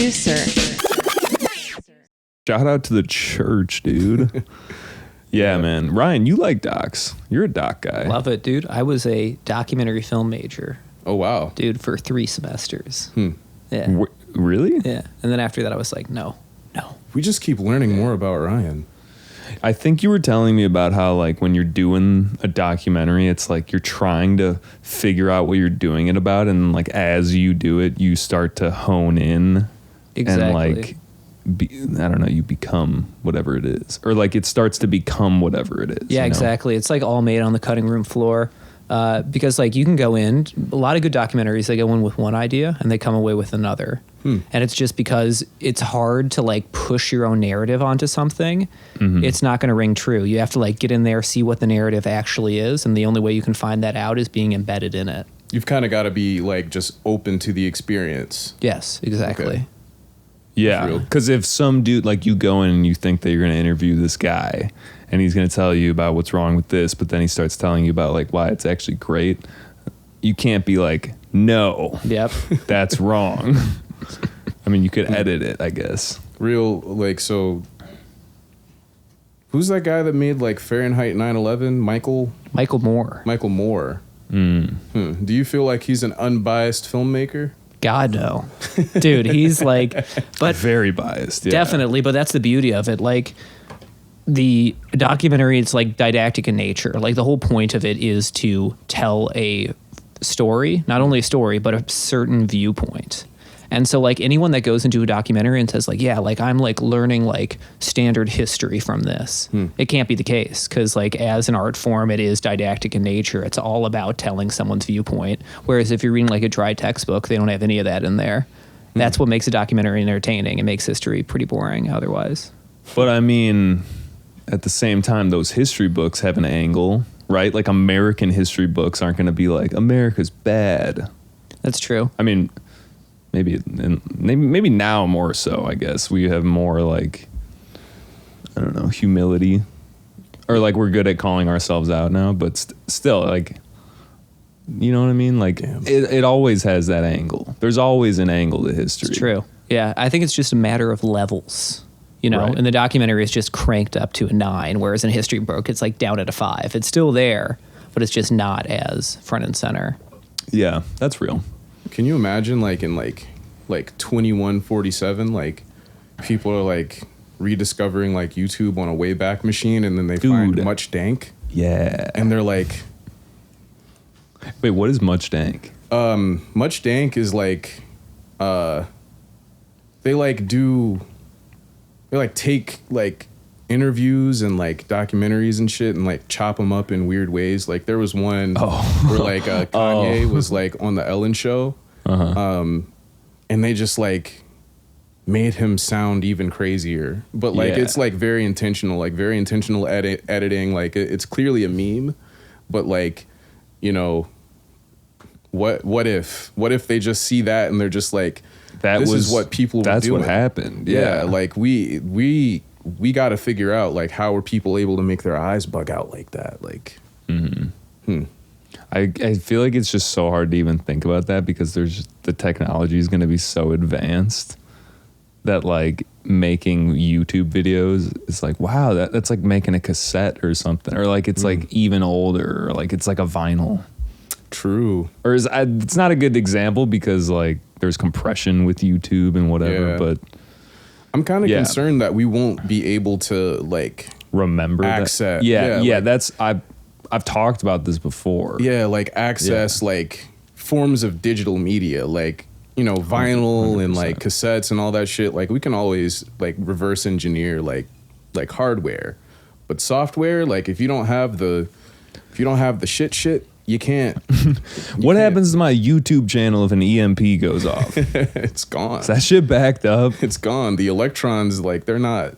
Poducer. Shout out to the church, dude. Yeah, man. Ryan, you like docs. You're a doc guy. Love it, dude. I was a documentary film major. Oh, wow. Dude, for 3 semesters. Yeah. Really? Yeah. And then after that, I was like, no. We just keep learning more about Ryan. I think you were telling me about how, like, when you're doing a documentary, it's like you're trying to figure out what you're doing it about. And, like, as you do it, you start to hone in. Exactly. And, like, I don't know, you become whatever it is. Or, like, it starts to become whatever it is. Yeah, exactly. It's, like, all made on the cutting room floor. Because, like, you can go in, a lot of good documentaries, they go in with one idea and they come away with another. And it's just because it's hard to, like, push your own narrative onto something. It's not going to ring true. You have to, like, get in there, see what the narrative actually is. And the only way you can find that out is being embedded in it. You've kind of got to be, like, just open to the experience. Yes, exactly. Okay. Yeah, because if some dude, like, you go in and you think that you're going to interview this guy and he's going to tell you about what's wrong with this, but then he starts telling you about, like, why it's actually great, you can't be like, no, that's wrong. I mean, you could edit it, I guess. So who's that guy that made, like, Fahrenheit 9/11? Michael Moore. Michael Moore. Do you feel like he's an unbiased filmmaker? God, no. Dude, he's like, but very biased. Yeah. Definitely. But that's the beauty of it. Like, the documentary, it's like didactic in nature. Like, the whole point of it is to tell a story, not only a story, but a certain viewpoint. And so, like, anyone that goes into a documentary and says, like, yeah, like, I'm, like, learning, like, standard history from this, it can't be the case. Because, like, as an art form, it is didactic in nature. It's all about telling someone's viewpoint. Whereas if you're reading, like, a dry textbook, they don't have any of that in there. That's what makes a documentary entertaining. It makes history pretty boring otherwise. But, I mean, at the same time, those history books have an angle, right? Like, American history books aren't going to be like, America's bad. That's true. I mean, maybe now more so, I guess. We have more, like, I don't know, humility. Or, like, we're good at calling ourselves out now, but still, like, you know what I mean? Like, it always has that angle. There's always an angle to history. It's true. Yeah, I think it's just a matter of levels. You know, Right. and the documentary is just cranked up to a 9, whereas in a history book, it's, like, down at a 5. It's still there, but it's just not as front and center. Yeah, that's real. Can you imagine, like, in, like 2147, like, people are, like, rediscovering, like, YouTube on a Wayback Machine, and then they find Much Dank? Yeah. And they're like... Wait, what is Much Dank? Much Dank is, like... They, like, take, like, interviews and, like, documentaries and shit and, like, chop them up in weird ways. Like, there was one where, like, Kanye was, like, on the Ellen Show. And they just, like, made him sound even crazier. But, like, it's, like, very intentional editing. Like, it's clearly a meme. But, like, you know, what if they just see that and they're just like, this is what people were doing. That's what happened. Yeah. Like, we got to figure out, like, how are people able to make their eyes bug out like that? Like, I feel like it's just so hard to even think about that because the technology is going to be so advanced that, like, making YouTube videos is like, wow, that's like making a cassette or something, or like it's like even older, or like it's like a vinyl. True. Or it's not a good example because, like, there's compression with YouTube and whatever, but I'm kind of concerned that we won't be able to, like, remember access. Yeah, that's I've talked about this before. Yeah, like, access like forms of digital media, like, you know, vinyl 100%. And, like, cassettes and all that shit. Like, we can always, like, reverse engineer like hardware, but software, like, if you don't have the shit, you can't. What happens to my YouTube channel if an EMP goes off? It's gone. Is that shit backed up? It's gone. The electrons, like, they're not.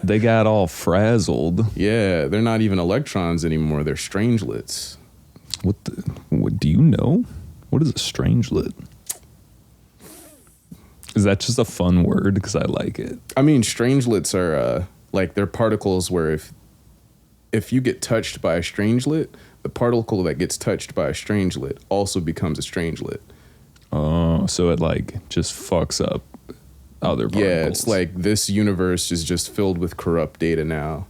They got all frazzled. Yeah, they're not even electrons anymore. They're strangelets. What do you know? What is a strangelet? Is that just a fun word? Because I like it. I mean, strangelets are like, they're particles where if you get touched by a strangelet, the particle that gets touched by a strangelet also becomes a strangelet. Oh, so it, like, just fucks up other particles. Yeah, it's like this universe is just filled with corrupt data now.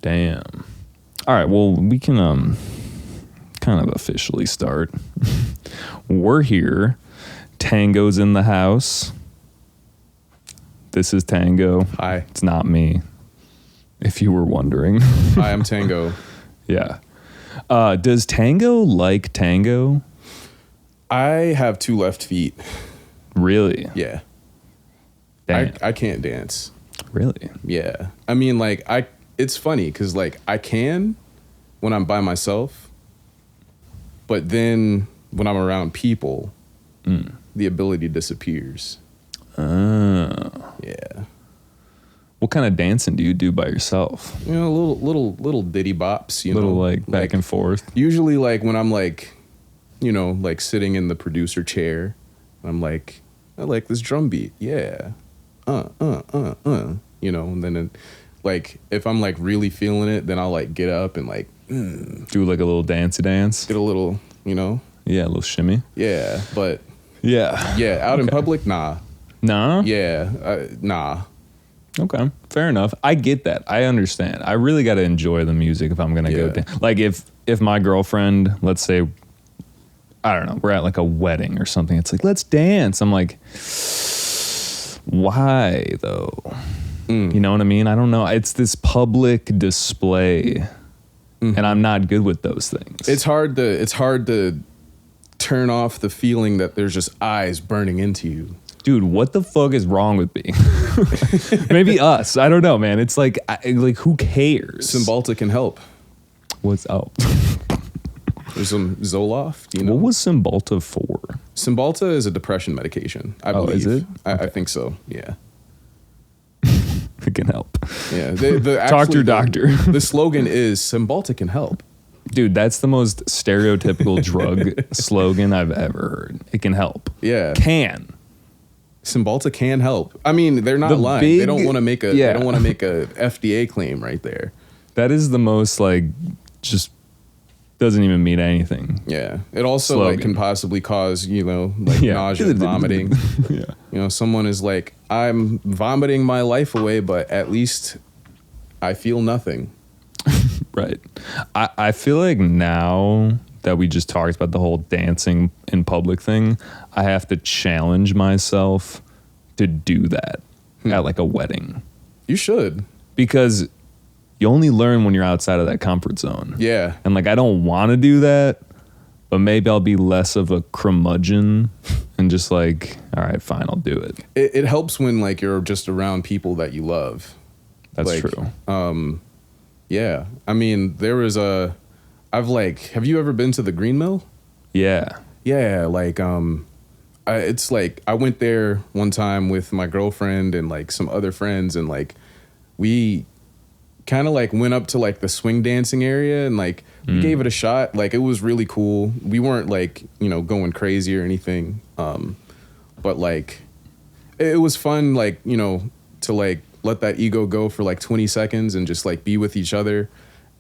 Damn. All right, well, we can kind of officially start. We're here. Tango's in the house. This is Tango. Hi. It's not me, if you were wondering. Hi, I'm Tango. Yeah. Does Tango like tango? I have 2 left feet. Really? Yeah. Damn. I can't dance. Really? Yeah. I mean, like, it's funny because, like, I can when I'm by myself, but then when I'm around people, the ability disappears. Oh. Yeah. What kind of dancing do you do by yourself? You know, little ditty bops, you Little know. like back and forth? Usually, like, when I'm, like, you know, like, sitting in the producer chair, I'm like, I like this drum beat. Yeah. You know, and then, like, if I'm, like, really feeling it, then I'll, like, get up and, like, Do like a little dancey dance? get a little, you know. Yeah, a little shimmy. Yeah, but Yeah. out in public, nah. Nah? Yeah, nah. Okay, fair enough. I get that. I understand. I really got to enjoy the music if I'm gonna go. Like if my girlfriend, let's say, I don't know, we're at like a wedding or something. It's like, let's dance. I'm like, why though? You know what I mean? I don't know. It's this public display, and I'm not good with those things. It's hard to turn off the feeling that there's just eyes burning into you. Dude, what the fuck is wrong with me? Maybe us. I don't know, man. It's like who cares? Cymbalta can help. What's up? There's some Zoloft. Do you know What was Cymbalta for? Cymbalta is a depression medication. I believe. Is it? I think so. Yeah. It can help. Yeah. Talk to your doctor. The slogan is Cymbalta can help. Dude, that's the most stereotypical drug slogan I've ever heard. It can help. Yeah. Can. Cymbalta can help. I mean, they're not lying. They don't want to make a. They don't want to make a FDA claim right there. That is the most like just doesn't even mean anything. Yeah. It also like can possibly cause, you know, like nausea and vomiting. Yeah. You know, someone is like, I'm vomiting my life away, but at least I feel nothing. Right. I feel like now that we just talked about the whole dancing in public thing, I have to challenge myself to do that at like a wedding. You should. Because you only learn when you're outside of that comfort zone. Yeah. And like, I don't want to do that, but maybe I'll be less of a curmudgeon and just like, all right, fine, I'll do it. It helps when like you're just around people that you love. That's like, true. Yeah. I mean, have you ever been to the Green Mill? Yeah. Yeah. Like, it's like, I went there one time with my girlfriend and like some other friends, and like, we kind of like went up to like the swing dancing area and like we gave it a shot. Like, it was really cool. We weren't like, you know, going crazy or anything. But like, it was fun, like, you know, to like let that ego go for like 20 seconds and just like be with each other.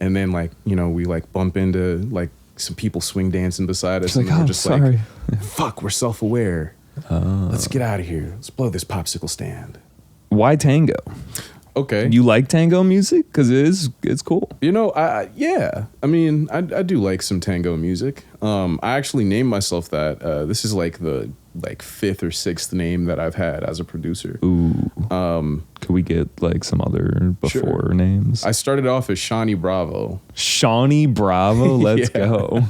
And then like, you know, we like bump into like some people swing dancing beside us. Like, and we're just sorry. like, fuck, we're self-aware. Let's get out of here. Let's blow this popsicle stand. Why tango? Okay. You like tango music? Because it's cool. You know, yeah. I mean, I do like some tango music. I actually named myself that. This is like the 5th or 6th name that I've had as a producer. Ooh. Could we get like some other before names? I started off as Shawnee Bravo. Shawnee Bravo? Let's go.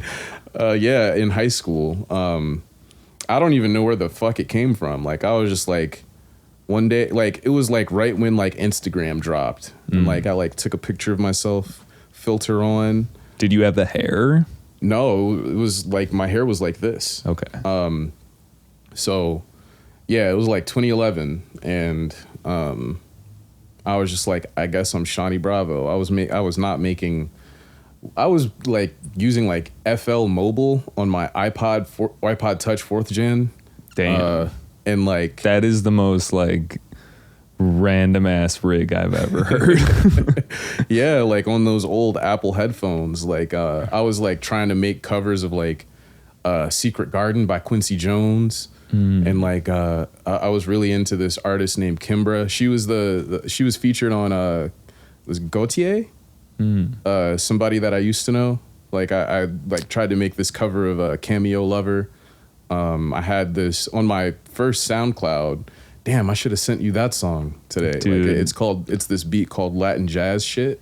Yeah, in high school. I don't even know where the fuck it came from. Like, I was just like, one day, like, it was like right when like Instagram dropped. And like, I like took a picture of myself, filter on. Did you have the hair? No, it was like, my hair was like this. Okay. So yeah, it was like 2011, and I was just like, I guess I'm Shawnee Bravo. I was like using like FL Mobile on my iPod Touch 4th gen. Damn. And like, that is the most like random ass rig I've ever heard. yeah, like on those old Apple headphones, like I was like trying to make covers of like Secret Garden by Quincy Jones. And like I was really into this artist named Kimbra. She was she was featured on was Gautier, somebody that I used to know. Like I like tried to make this cover of a Cameo Lover. I had this on my first SoundCloud. Damn, I should have sent you that song today. Dude. Like it's this beat called Latin Jazz shit.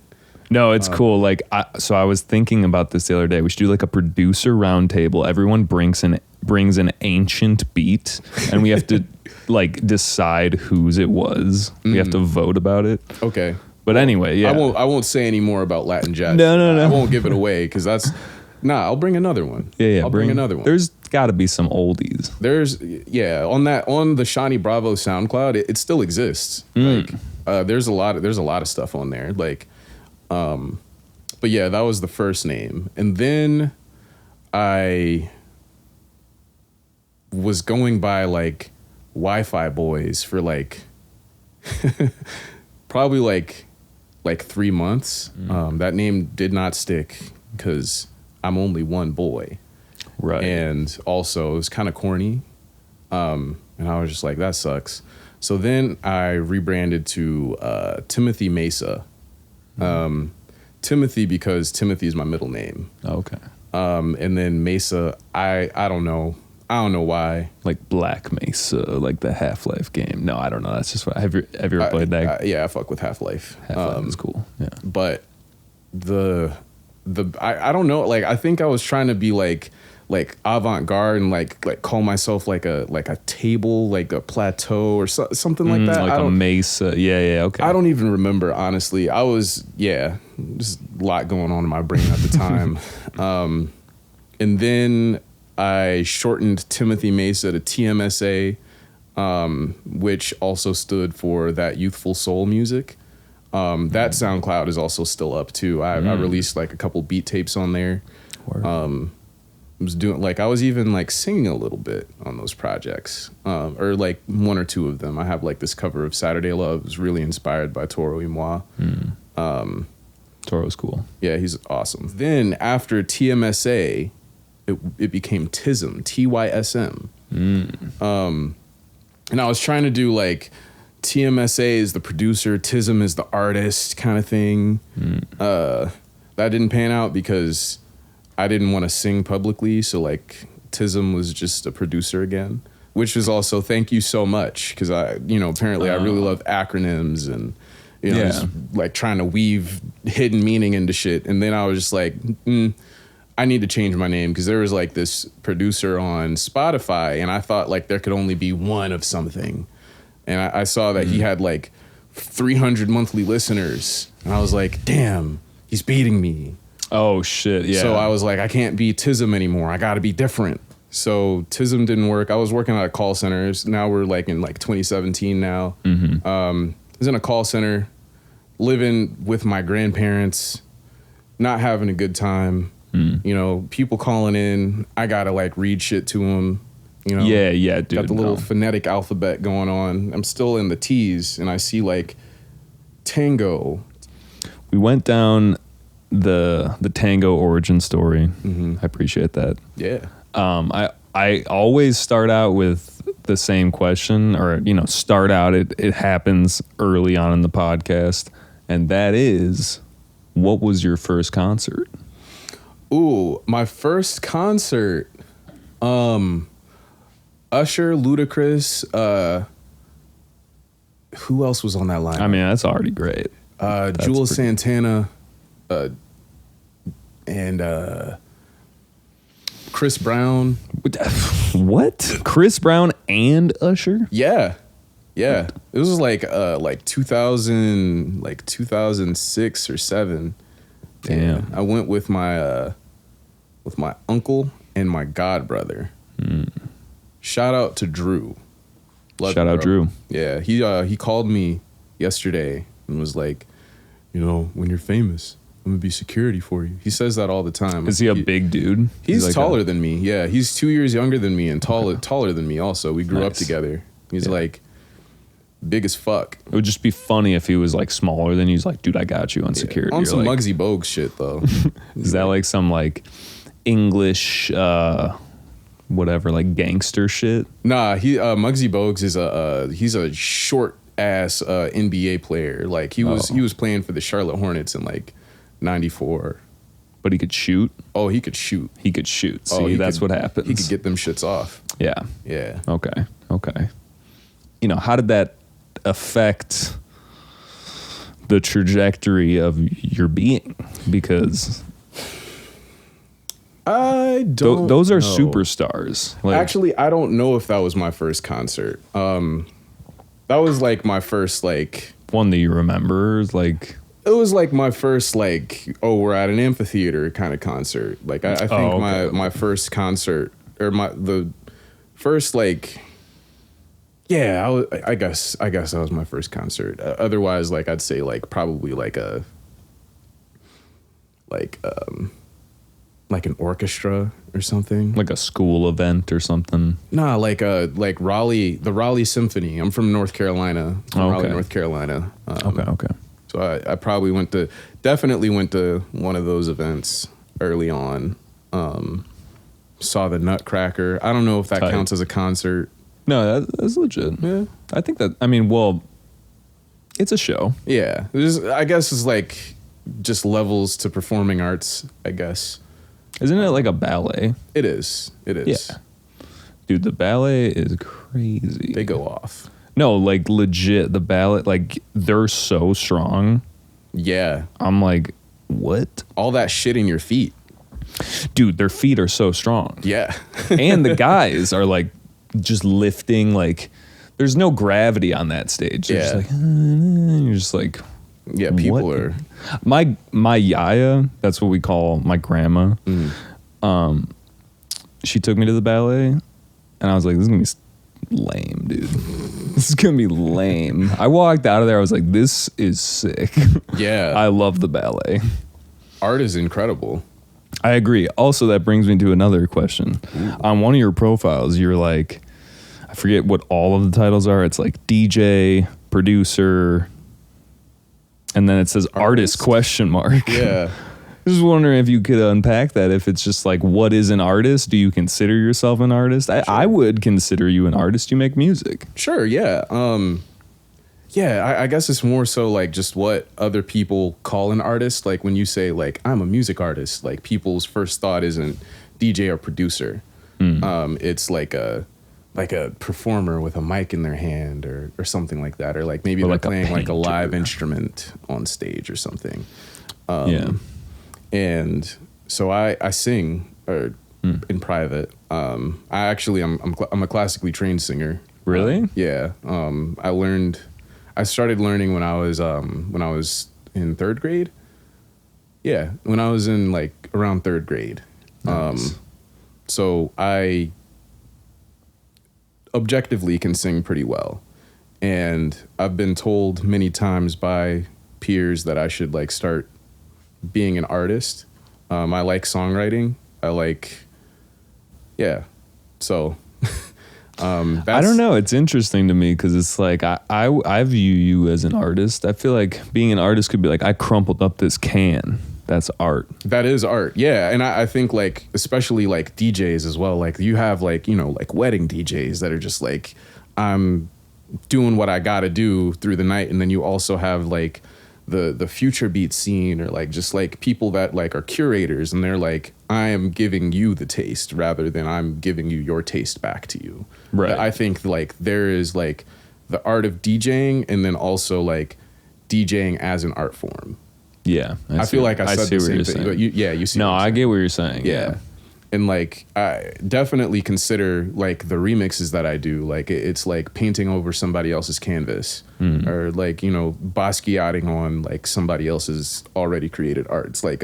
No, it's cool. Like, so I was thinking about this the other day. We should do like a producer roundtable. Everyone brings an ancient beat, and we have to like decide whose it was. We have to vote about it. Okay. But anyway, yeah. I won't say any more about Latin jazz. No. I won't give it away because that's I'll bring another one. Yeah. I'll bring another one. There's got to be some oldies. On the Shawnee Bravo SoundCloud, it still exists. Like there's a lot of stuff on there. Like but yeah, that was the first name. And then I was going by like Wi-Fi Boys for like probably like 3 months. That name did not stick because I'm only one boy. Right. And also it was kind of corny. And I was just like, that sucks. So then I rebranded to Timothy Mesa. Timothy because Timothy is my middle name. Okay. And then Mesa, I don't know. I don't know why. Like Black Mesa, like the Half-Life game. No, I don't know. That's just what. Have you ever played that? Yeah, I fuck with Half-Life. Half-Life is cool. Yeah. But I don't know. Like I think I was trying to be like avant-garde and like call myself like a table, like a plateau or something like that. Like a mesa. Yeah. Okay. I don't even remember, honestly. I was, just a lot going on in my brain at the time. And then I shortened Timothy Mesa to TMSA, which also stood for That Youthful Soul Music. That SoundCloud is also still up too. I released like a couple beat tapes on there. I was even like singing a little bit on those projects, or like one or two of them. I have like this cover of Saturday Love. It was really inspired by Toro y Moi. Toro's cool. Yeah, he's awesome. Then after TMSA, it became TISM, TYSM. And I was trying to do like TMSA is the producer, TISM is the artist kind of thing. That didn't pan out because I didn't want to sing publicly, so like TISM was just a producer again, which is also thank you so much because apparently I really love acronyms and just like trying to weave hidden meaning into shit. And then I was just like, I need to change my name because there was like this producer on Spotify and I thought like there could only be one of something. And I saw that he had like 300 monthly listeners and I was like, damn, he's beating me. Oh shit, yeah. So I was like, I can't be TISM anymore. I got to be different. So TISM didn't work. I was working at a call center. Now we're like in like 2017 now. I was in a call center, living with my grandparents, not having a good time. People calling in. I got to like read shit to them. Yeah, dude. Got the little phonetic alphabet going on. I'm still in the T's and I see like Tango. We went down the Tango origin story. I appreciate that. Yeah. I always start out with the same question, or start out. It happens early on in the podcast, and that is, what was your first concert? Ooh, my first concert. Usher, Ludacris. Who else was on that line? I mean, that's already great. Jules Santana. And Chris Brown. What? Chris Brown and Usher? Yeah. It was like 2006 or 7. Damn. I went with my uncle and my godbrother. Shout out to Drew. Shout out Drew. Yeah, he called me yesterday and was like, when you're famous, I'm gonna be security for you. He says that all the time. Is he a big dude? He's like taller than me. Yeah, he's 2 years younger than me and taller than me also. We grew up together. He's like big as fuck. It would just be funny if he was like smaller than you. He's like, dude, I got you on security. On some like, Muggsy Bogues shit though. Is that like some like English whatever, like gangster shit? Nah, he Muggsy Bogues is he's a short ass NBA player. Like he was playing for the Charlotte Hornets in like '94. But he could shoot. Oh, he could shoot. He could shoot. See, that's what happens. He could get them shits off. Yeah. Yeah. Okay. You know, how did that affect the trajectory of your being? Because I don't. Those are know. Superstars. Like, actually, I don't know if that was my first concert. That was like my first like one that you remember, like. It was like my first like, oh, we're at an amphitheater kind of concert. Like I think my first concert or the first like, yeah, I guess that was my first concert. Otherwise, like I'd say like probably like an orchestra or something, like a school event or something. Nah, like Raleigh, the Raleigh Symphony. I'm from North Carolina, Raleigh, North Carolina. Okay. So I probably definitely went to one of those events early on. Saw the Nutcracker. I don't know if that counts as a concert. No, that's legit. Yeah. I think that, I mean, well, it's a show. Yeah. I guess it's like just levels to performing arts, I guess. Isn't it like a ballet? It is. Yeah. Dude, the ballet is crazy. They go off. No, like legit, the ballet, like they're so strong. Yeah. I'm like, what? All that shit in your feet. Dude, their feet are so strong. Yeah. And the guys are like just lifting, like there's no gravity on that stage. They're just like, you're just like, yeah, people what? are. My yaya, that's what we call my grandma. She took me to the ballet, and I was like, this is gonna be lame, dude. This is gonna be lame. I walked out of there, I was like, this is sick. Yeah. I love the ballet. Art is incredible. I agree. Also, that brings me to another question. Ooh. On one of your profiles, you're like, I forget what all of the titles are. It's like DJ, producer, and then it says artist ? Yeah. Just wondering if you could unpack that. If it's just like, what is an artist? Do you consider yourself an artist? Sure. I would consider you an artist. You make music. Sure. Yeah. I guess it's more so like just what other people call an artist. Like when you say like, I'm a music artist, like people's first thought isn't DJ or producer. It's like a performer with a mic in their hand or something like that. Or like maybe they're playing like a live instrument on stage or something. And so I sing in private. I'm a classically trained singer. Really? Yeah. I started learning when I was in third grade. Yeah, when I was in like around third grade. Nice. So I objectively can sing pretty well, and I've been told many times by peers that I should like start being an artist. I like songwriting. So I don't know. It's interesting to me because it's like I view you as an artist. I feel like being an artist could be like, I crumpled up this can. That's art. That is art. Yeah. And I think like, especially like DJs as well, like you have like, you know, like wedding DJs that are just like, I'm doing what I got to do through the night. And then you also have like the future beat scene, or like just like people that like are curators, and they're like, I am giving you the taste rather than I'm giving you your taste back to you. Right. I think like there is like the art of DJing, and then also like DJing as an art form. Yeah. I feel like I said the same thing. But you see. No, I get what you're saying. Yeah. And like, I definitely consider like the remixes that I do, like it's like painting over somebody else's canvas, or like, you know, Basquiating on like somebody else's already created art. It's like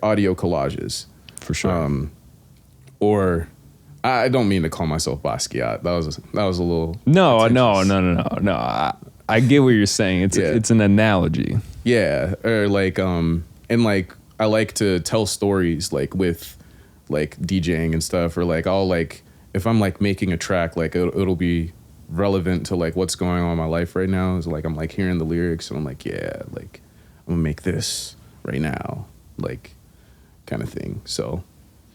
audio collages. For sure. Or I don't mean to call myself Basquiat. That was a little. No. I get what you're saying. It's an analogy. Yeah. Or like, and like, I like to tell stories like with like DJing and stuff, or like I'll like, if I'm like making a track, like it'll be relevant to like what's going on in my life right now. Is like, I'm like hearing the lyrics and I'm like, yeah, like I'm gonna make this right now, like kind of thing. So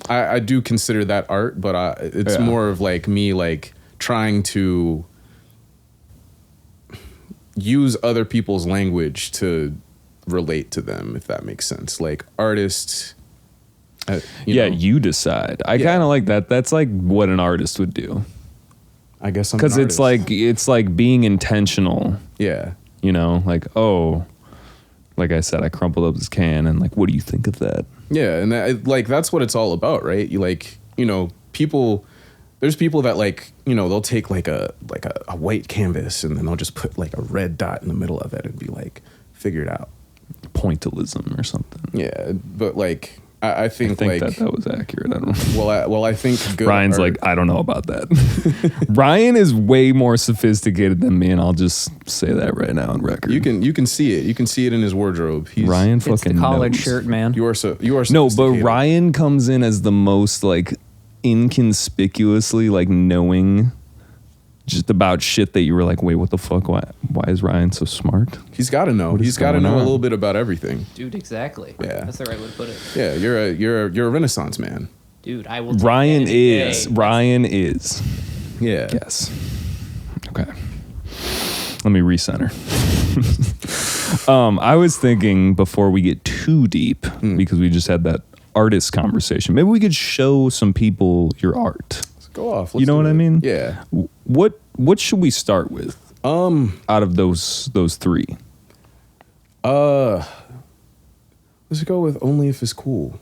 I do consider that art, but it's more of like me like trying to use other people's language to relate to them, if that makes sense. Like artists, you know. You decide. I kind of like that. That's like what an artist would do. I guess because it's like being intentional. Yeah, you know, like, oh, like I said, I crumpled up this can, and like, what do you think of that? Yeah, and that's what it's all about, right? You like, you know, people. There's people that like, you know, they'll take like a white canvas and then they'll just put like a red dot in the middle of it and be like, figure it out. Pointillism or something. Yeah, but like I think like that was accurate. I don't know. Well, I think good Ryan's art, like, I don't know about that. Ryan is way more sophisticated than me, and I'll just say that right now on record. You can see it. You can see it in his wardrobe. Ryan fucking it's the collared knows. shirt, man. You are no, but Ryan comes in as the most like inconspicuously like knowing just about shit that you were like, wait, what the fuck? Why is Ryan so smart? He's got to know. He's got to know a little bit about everything. Dude, exactly. Yeah. That's the right way to put it. Yeah, you're a Renaissance man. Dude, I will. Ryan is. Yeah. Yes. Okay. Let me recenter. I was thinking before we get too deep, because we just had that artist conversation, maybe we could show some people your art. Go off. You know what I mean? Yeah. What should we start with? Out of those three. Let's go with Only If It's Cool.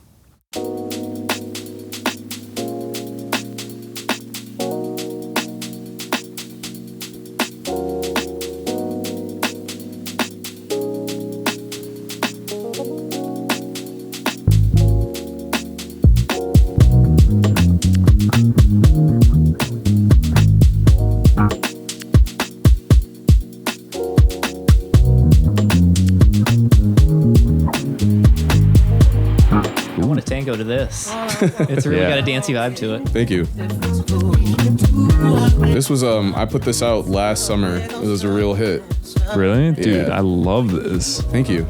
Tango to this. It's really got a dancey vibe to it. Thank you. This was I put this out last summer. It was a real hit. Really? Dude, I love this. Thank you.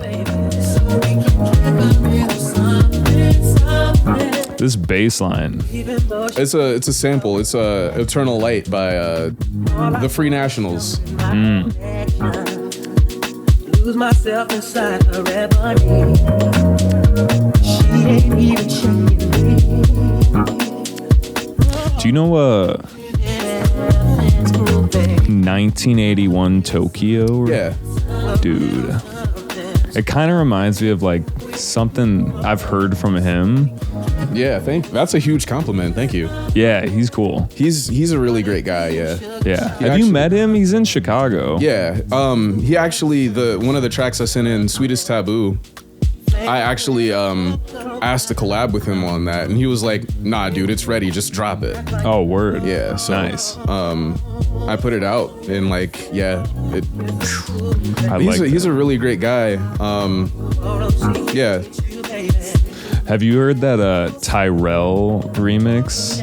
This bass line. It's a sample. It's Eternal Light by the Free Nationals. Lose myself inside her ebony. She ain't even checking me. Do you know 1981 Tokyo? Yeah. Dude. It kind of reminds me of like something I've heard from him. Yeah, that's a huge compliment. Thank you. Yeah, he's cool. He's a really great guy, yeah. Yeah. Have you met him? He's in Chicago. Yeah. He actually one of the tracks I sent in, Sweetest Taboo, I actually asked to collab with him on that, and he was like, "Nah, dude, it's ready. Just drop it." Oh, word. Yeah. So nice. I put it out, and like, yeah, he's a really great guy. Yeah. Have you heard that Tyrell remix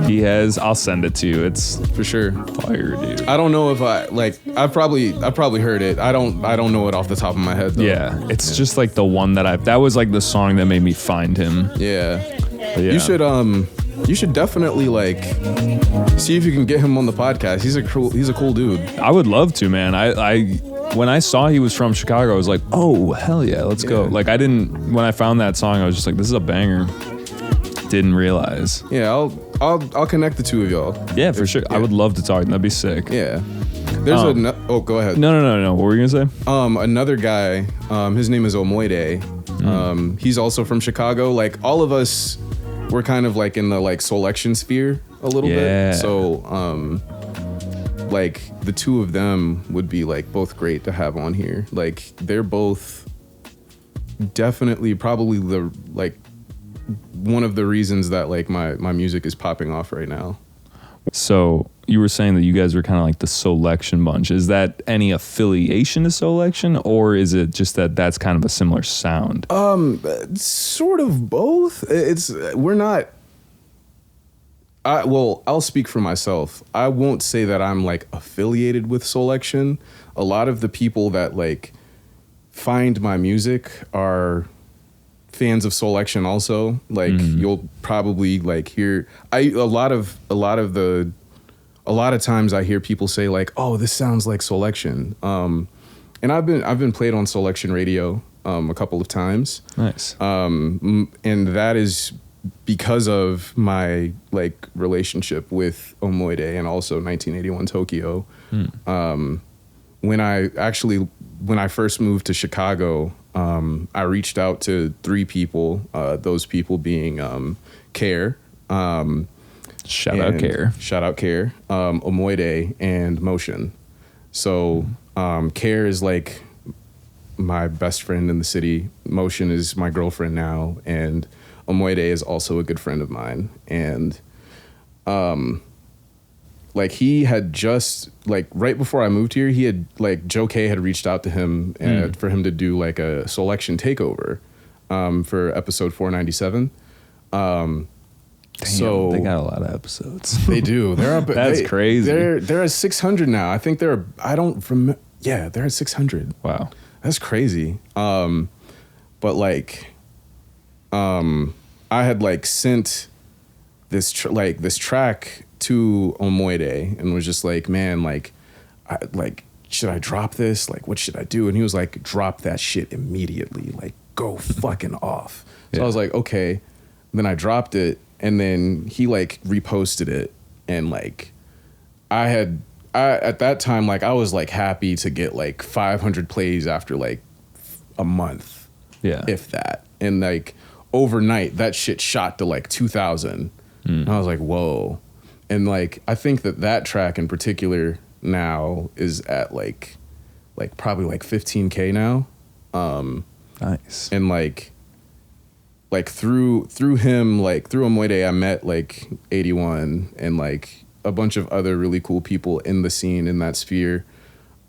he has? I'll send it to you. It's for sure fire, dude. I don't know if I've probably heard it. I don't know it off the top of my head though. Yeah, it's just like the one that was like the song that made me find him. Yeah. But yeah. You should definitely like see if you can get him on the podcast. He's a cool dude. I would love to, man. I when I saw he was from Chicago, I was like, oh hell yeah, let's go. Like when I found that song, I was just like, this is a banger. Didn't realize. Yeah, I'll connect the two of y'all. Yeah, for sure. Yeah. I would love to talk. That'd be sick. Yeah. There's go ahead. No. What were you gonna say? Another guy, his name is Omoide. He's also from Chicago. Like all of us, we're kind of like in the like Soulection sphere a little bit. So like the two of them would be like both great to have on here. Like they're both definitely probably the like one of the reasons that like my music is popping off right now. So you were saying that you guys were kind of like the Soulection bunch. Is that any affiliation to Soulection, or is it just that that's kind of a similar sound? Sort of both. We're not. I'll speak for myself. I won't say that I'm like affiliated with Soulection. A lot of the people that like find my music are fans of Soul Action also, like you'll probably like hear a lot of times I hear people say like, oh, this sounds like Soul Action. And I've been played on Soul Action radio a couple of times. Nice. And that is because of my like relationship with Omoide and also 1981 Tokyo. When I first moved to Chicago, I reached out to 3 people, those people being Care. Shout out Care, Omoide, and Motion. So Care is like my best friend in the city. Motion is my girlfriend now, and Omoide is also a good friend of mine. And like he had just like right before I moved here, he had like Joe K had reached out to him for him to do like a Soul Action takeover for episode 497. Damn, so they got a lot of episodes. They do. They're up. That's crazy. They're at 600 now. I think they're. I don't remember. Yeah, they're at 600. Wow, that's crazy. But like, I had like sent this track to Omoide and was just like, man, like, should I drop this? Like, what should I do? And he was like, drop that shit immediately. Like, go fucking off. So I was like, okay. Then I dropped it, and then he like reposted it, and like, I at that time, like, I was like happy to get like 500 plays after like a month, if that, and like overnight that shit shot to like 2,000. And I was like, whoa. And like, I think that track in particular now is at like probably like 15K now. Nice. And like through him, like through Omoide, I met like 81 and like a bunch of other really cool people in the scene in that sphere.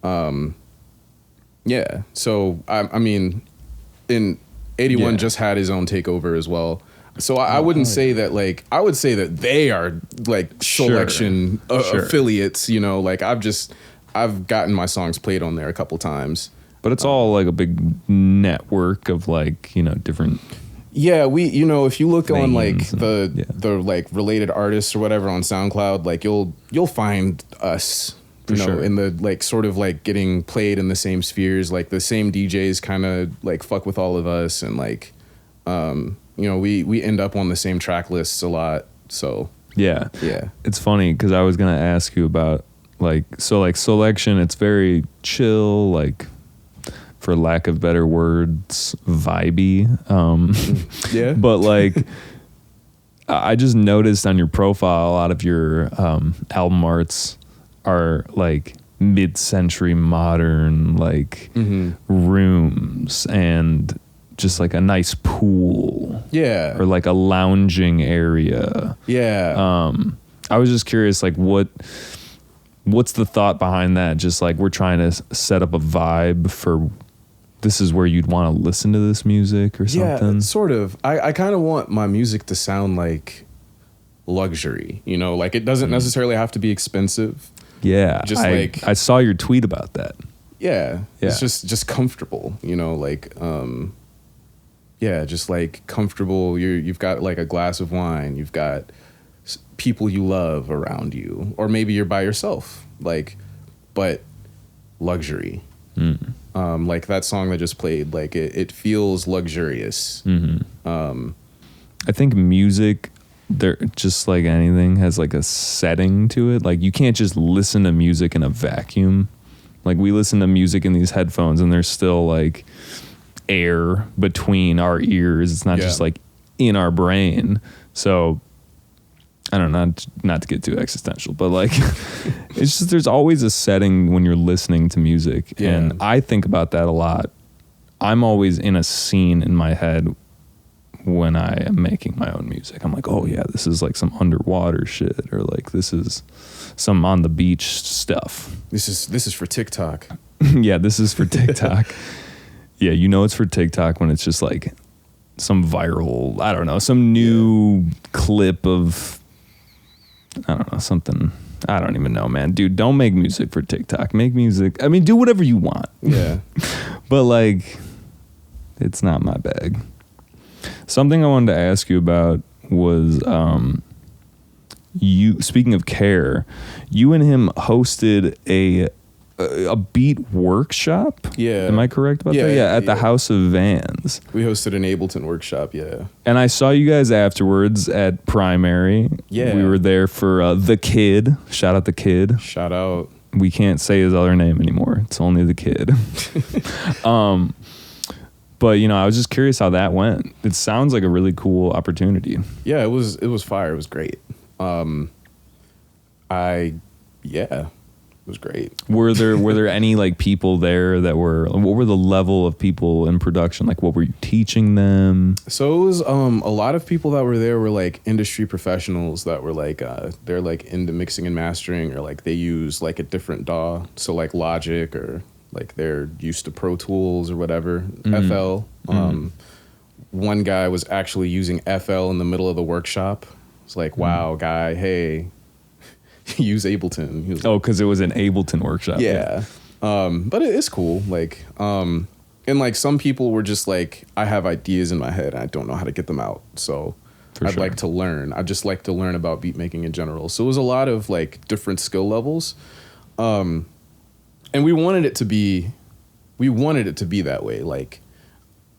Yeah. So I mean, in 81 just had his own takeover as well. So I wouldn't say that, like, I would say that they are like Soul Action affiliates, you know, like I've gotten my songs played on there a couple times. But it's all like a big network of like, you know, different. Yeah, you know, if you look on like the like related artists or whatever on SoundCloud, like you'll find us, you know, in the like sort of like getting played in the same spheres, like the same DJs kind of like fuck with all of us, and like, you know, we end up on the same track lists a lot. So yeah, it's funny because I was gonna ask you about like Soul Action. It's very chill, like, for lack of better words, vibey. Yeah. But like, I just noticed on your profile, a lot of your album arts are like mid-century modern, like rooms and just like a nice pool. Yeah. Or like a lounging area. Yeah. I was just curious, like what's the thought behind that? Just like we're trying to set up a vibe for this is where you'd want to listen to this music or something? Yeah, sort of. I kind of want my music to sound like luxury, you know, like it doesn't necessarily have to be expensive. Yeah. Just I saw your tweet about that. Yeah. It's just comfortable, you know, like, yeah, just like comfortable. You've got like a glass of wine. You've got people you love around you, or maybe you're by yourself, like, but luxury. Like that song that just played, like it feels luxurious. I think music, there, just like anything, has like a setting to it. Like you can't just listen to music in a vacuum. Like we listen to music in these headphones and there's still like air between our ears. It's not just like in our brain. So I don't know, not to get too existential, but like it's just there's always a setting when you're listening to music. And I think about that a lot. I'm always in a scene in my head when I am making my own music. I'm like, oh yeah, this is like some underwater shit, or like this is some on the beach stuff. This is for TikTok. Yeah, this is for TikTok. Yeah, you know it's for TikTok when it's just like some viral, I don't know, some new clip of, I don't know, something. I don't even know, man. Dude, don't make music for TikTok. Make music. I mean, do whatever you want. Yeah. But like, it's not my bag. Something I wanted to ask you about was you. Speaking of care, you and him hosted a beat workshop. Yeah. Am I correct about that? Yeah, at the House of Vans. We hosted an Ableton workshop. Yeah. And I saw you guys afterwards at Primary. Yeah. We were there for The Kid. Shout out The Kid. Shout out. We can't say his other name anymore. It's only The Kid. But I was just curious how that went. It sounds like a really cool opportunity. Yeah, it was fire. It was great. It was great. Were there any like people there that were? What were the level of people in production? Like, what were you teaching them? So it was a lot of people that were there were like industry professionals that were like they're like into mixing and mastering, or like they use like a different DAW, so like Logic, or like they're used to Pro Tools or whatever. FL. One guy was actually using FL in the middle of the workshop. It's like, wow, guy, hey. Use Ableton. He was because it was an Ableton workshop. Yeah. But it's cool. Like, and like some people were just like, I have ideas in my head and I don't know how to get them out. So I'd like to learn. I just like to learn about beat making in general. So it was a lot of like different skill levels. And we wanted it to be that way. Like,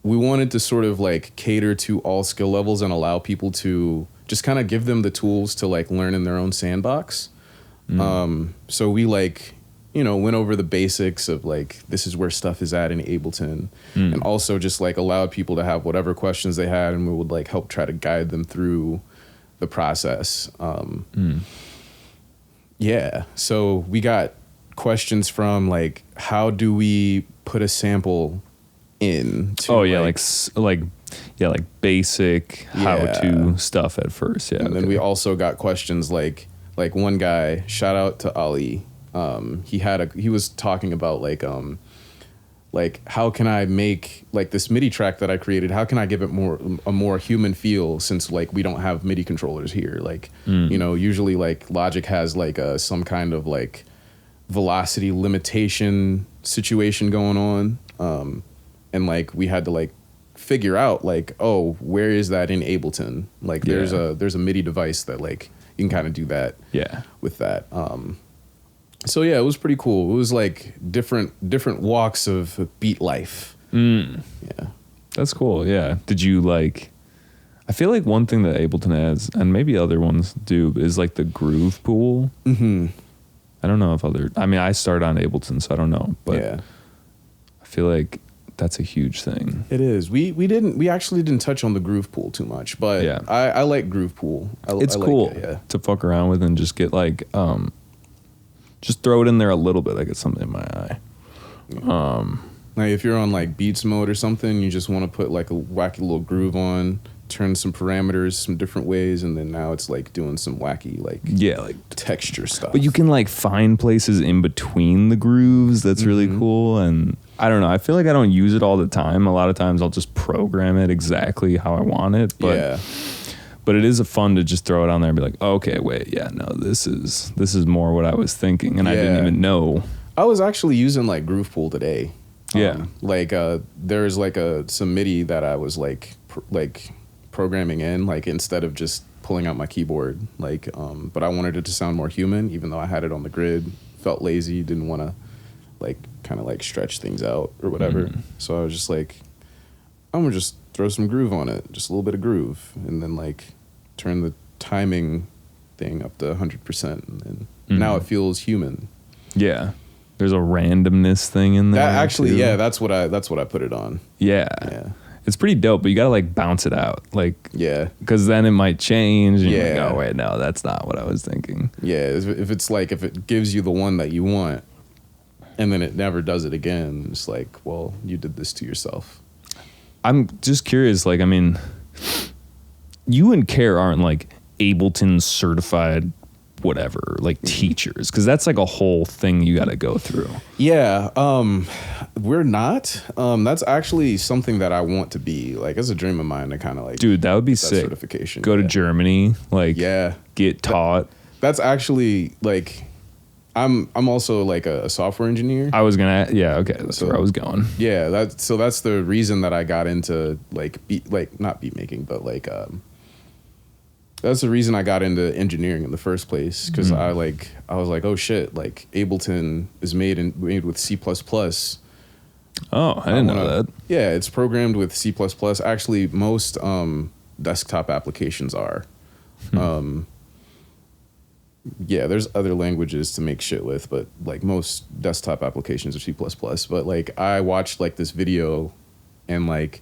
we wanted to sort of like cater to all skill levels and allow people to just kind of give them the tools to like learn in their own sandbox. So we like, went over the basics of like, this is where stuff is at in Ableton, and also just like allowed people to have whatever questions they had, and we would like help try to guide them through the process. Yeah. So we got questions from like, how do we put a sample in? Like basic how-to stuff at first. Yeah. And then we also got questions like one guy, shout out to Ali. He was talking about like how can I make like this MIDI track that I created? How can I give it a more human feel, since like we don't have MIDI controllers here? Like, usually like Logic has like some kind of like velocity limitation situation going on. And like we had to like figure out like, oh, where is that in Ableton? Like there's a MIDI device that like you can kind of do that with that. So yeah, it was pretty cool. It was like different walks of beat life. Yeah. That's cool. Yeah. Did you like, I feel like one thing that Ableton has, and maybe other ones do, is like the groove pool. I don't know if I started on Ableton, so I don't know, but I feel like that's a huge thing. It is. We actually didn't touch on the groove pool too much, but I like groove pool. It's cool to fuck around with and just get like just throw it in there a little bit. I get something in my eye. Like if you're on like beats mode or something, you just want to put like a wacky little groove on, turn some parameters some different ways, and then now it's like doing some wacky like texture stuff. But you can like find places in between the grooves that's really cool. And I don't know, I feel like I don't use it all the time. A lot of times I'll just program it exactly how I want it. But it is fun to just throw it on there and be like, oh, okay, wait, this is more what I was thinking, and I didn't even know. I was actually using like Groove Pool today. Like there's like some MIDI that I was like programming in, like instead of just pulling out my keyboard, like but I wanted it to sound more human, even though I had it on the grid. Felt lazy, didn't want to like kind of like stretch things out or whatever. So I was just like, I'm gonna just throw some groove on it, just a little bit of groove, and then like turn the timing thing up to 100%, and then now it feels human. Yeah, there's a randomness thing in there. Actually, that's what I put it on. Yeah. It's pretty dope, but you gotta like bounce it out, like because then it might change. And you're like, oh wait, no, that's not what I was thinking. Yeah, if it's like if it gives you the one that you want, and then it never does it again, it's like, well, you did this to yourself. I'm just curious, like, I mean, you and Care aren't like Ableton certified whatever, like teachers, because that's like a whole thing you got to go through. We're not. That's actually something that I want to be. Like, it's a dream of mine to kind of like, dude, that would be sick. Certification. Go to Germany, like, get taught. That's actually like, I'm also like a software engineer. I was gonna, yeah, okay, that's where I was going. Yeah, that's the reason that I got into like not beat making, but like that's the reason I got into engineering in the first place, because I was like, oh shit, like Ableton is made with C++. Oh, I didn't know that. Yeah, it's programmed with C++. Actually, most desktop applications are. Yeah, there's other languages to make shit with, but like most desktop applications are C++. But like I watched like this video, and like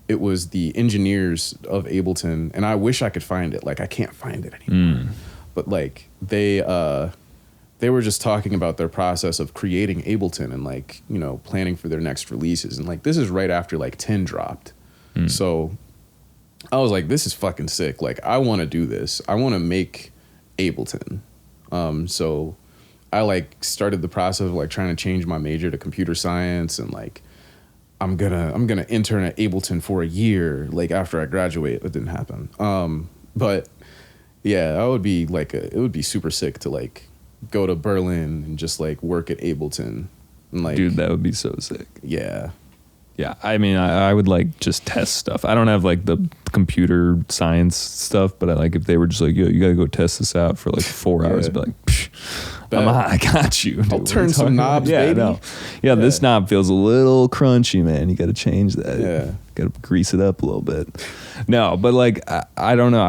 it was the engineers of Ableton, and I wish I could find it. Like I can't find it anymore. But like they were just talking about their process of creating Ableton and like, you know, planning for their next releases. And like this is right after like 10 dropped. So I was like, this is fucking sick. Like I want to do this. I want to make Ableton. So I like started the process of like trying to change my major to computer science, and like I'm gonna intern at Ableton for a year, like after I graduate. It didn't happen. But yeah, it would be super sick to like go to Berlin and just like work at Ableton. And like, dude, that would be so sick. Yeah. Yeah, I mean, I would like just test stuff. I don't have like the computer science stuff, but I like if they were just like, yo, you got to go test this out for like 4 hours. I'd be like, psh, I got you. Dude. I'll turn some knobs, baby. No. Yeah, this knob feels a little crunchy, man. You got to change that. Yeah. Got to grease it up a little bit. No, but like, I don't know.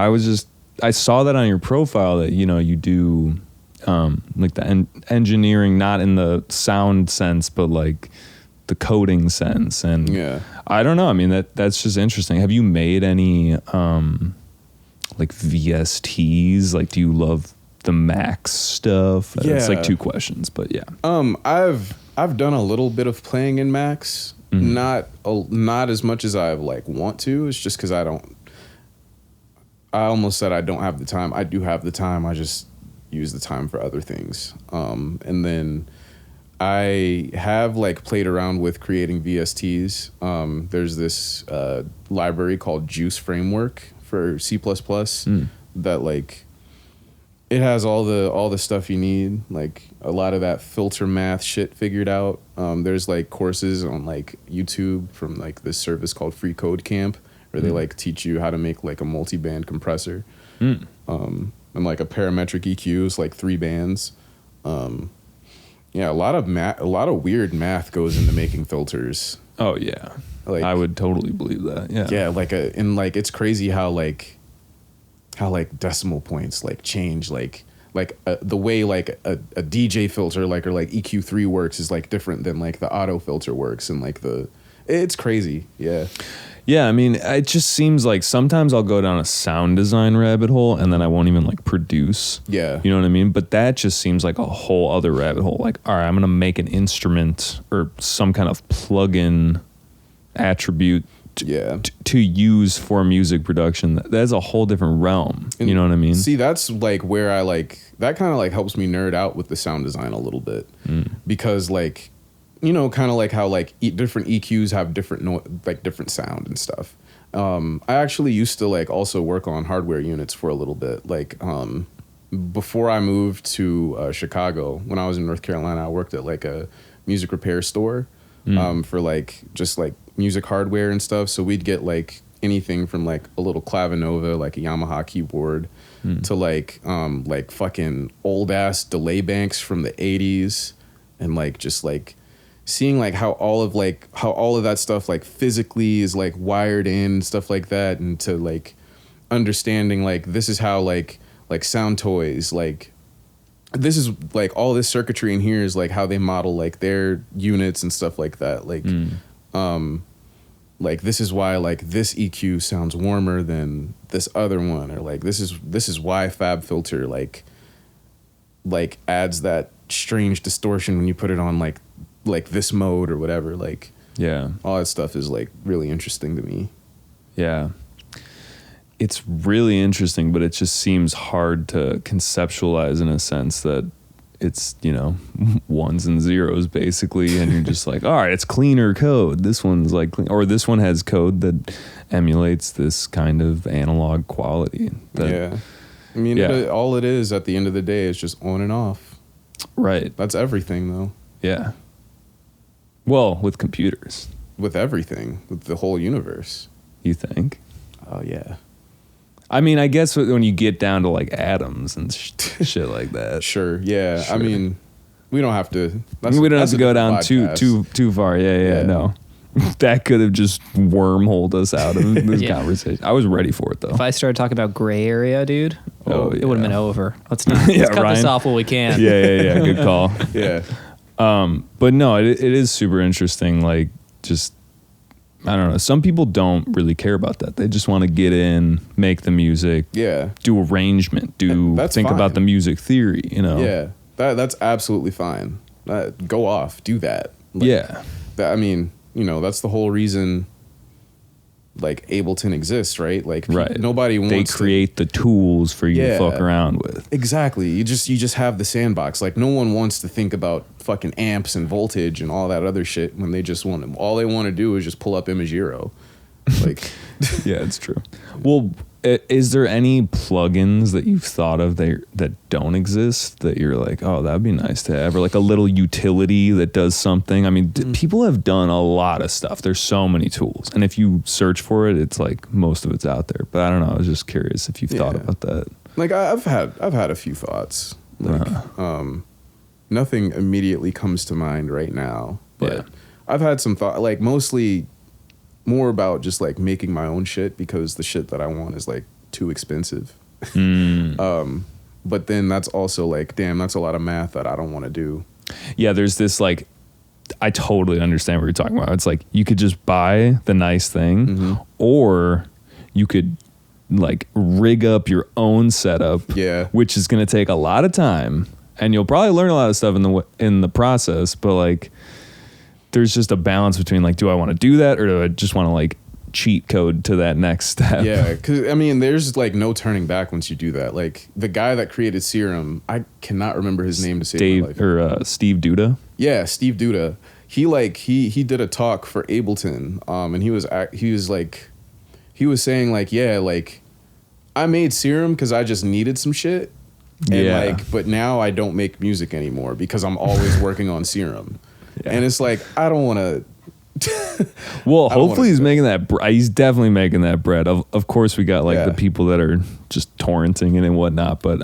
I saw that on your profile that, you know, you do like the engineering, not in the sound sense, but like the coding sense. And yeah, I don't know. I mean, that's just interesting. Have you made any like VSTs? Like, do you love the Max stuff? Yeah. It's like two questions, but yeah. I've done a little bit of playing in Max, not as much as I like want to. It's just because I almost said I don't have the time. I do have the time. I just use the time for other things. And then I have like played around with creating VSTs. There's this library called Juice Framework for C++ that like it has all the stuff you need, like a lot of that filter math shit figured out. There's like courses on like YouTube from like this service called Free Code Camp, where they like teach you how to make like a multi-band compressor. And like a parametric EQ is like 3 bands. Yeah, a lot of weird math goes into making filters. Oh yeah, like I would totally believe that. Yeah, yeah, like it's crazy how decimal points like change, like the way like a DJ filter like or like EQ3 works is like different than like the auto filter works, and like it's crazy. Yeah. Yeah, I mean, it just seems like sometimes I'll go down a sound design rabbit hole and then I won't even like produce. Yeah. You know what I mean? But that just seems like a whole other rabbit hole. Like, all right, I'm going to make an instrument or some kind of plug-in attribute to use for music production. That's a whole different realm. And you know what I mean? See, that's like where I like, that kind of like helps me nerd out with the sound design a little bit. Because like, you know, kind of like how like different EQs have different different sound and stuff. I actually used to like also work on hardware units for a little bit. Like before I moved to Chicago, when I was in North Carolina, I worked at like a music repair store for like just like music hardware and stuff. So we'd get like anything from like a little Clavinova, like a Yamaha keyboard, to like fucking old ass delay banks from the 80s, and like just like seeing like how all of that stuff like physically is like wired in, stuff like that, and to like understanding like this is how like Sound Toys, like this is like all this circuitry in here is like how they model like their units and stuff like that. Like like this is why like this EQ sounds warmer than this other one, or like this is why FabFilter like adds that strange distortion when you put it on like this mode or whatever. Like, yeah, all that stuff is like really interesting to me. Yeah, it's really interesting, but it just seems hard to conceptualize in a sense that it's, you know, ones and zeros basically, and you're just like, all right, it's cleaner code. This one's like clean, or this one has code that emulates this kind of analog quality. I mean, all it is at the end of the day is just on and off. Right. That's everything, though. Yeah. Well, with computers, With everything, with the whole universe. you think? Oh, yeah. I mean, I guess when you get down to like atoms and shit like that. Sure. Yeah. Sure. I mean, we don't have to. We don't have to go down podcast. too far. Yeah. No. That could have just wormholed us out of this Yeah. conversation. I was ready for it though. If I started talking about gray area, dude, Oh, it would have yeah. been over. Let's not. Yeah, Let's cut this Ryan. off while we can. Yeah. Good call. Yeah. But no, it is super interesting. Like, just, I don't know. Some people don't really care about that. They just want to get in, make the music, Yeah. do arrangement, That's think fine. about the music theory, you know? Yeah. That's absolutely fine. Go off. Do that. Yeah. I mean, that's the whole reason like Ableton exists, right? Like Right. nobody wants They create the tools for you to Yeah. fuck around with. Exactly. You just have the sandbox. Like no one wants to think about fucking amps and voltage and all that other shit when they just all they want to do is just pull up Imagiro. Like Yeah, it's true. Well, is there any plugins that you've thought of that don't exist that you're like, oh, that'd be nice to have, or like a little utility that does something? I mean, people have done a lot of stuff. There's so many tools, and if you search for it, it's like most of it's out there. But I don't know. I was just curious if you've thought Yeah. about that. like I've had a few thoughts. Like nothing immediately comes to mind right now, but Yeah. I've had some thought, like mostly more about just like making my own shit because the shit that I want is like too expensive. But then that's also like, damn, that's a lot of math that I don't want to do. Yeah, there's this like, I totally understand what you're talking about. It's like you could just buy the nice thing, or you could like rig up your own setup. Yeah. which is going to take a lot of time, and you'll probably learn a lot of stuff in the process. But like, there's just a balance between like, do I want to do that, or do I just want to like cheat code to that next step? Yeah, because I mean, there's like no turning back once you do that. Like the guy that created Serum, I cannot remember his name to save my life. Steve Duda. Yeah, Steve Duda. He did a talk for Ableton, and he was saying like, yeah, like I made Serum because I just needed some shit, and Yeah. like, but now I don't make music anymore because I'm always working on Serum, and it's like I don't want to. Well, I don't hopefully wanna he's do making that. He's definitely making that bread. Of course, we got like Yeah. the people that are just torrenting it and whatnot. But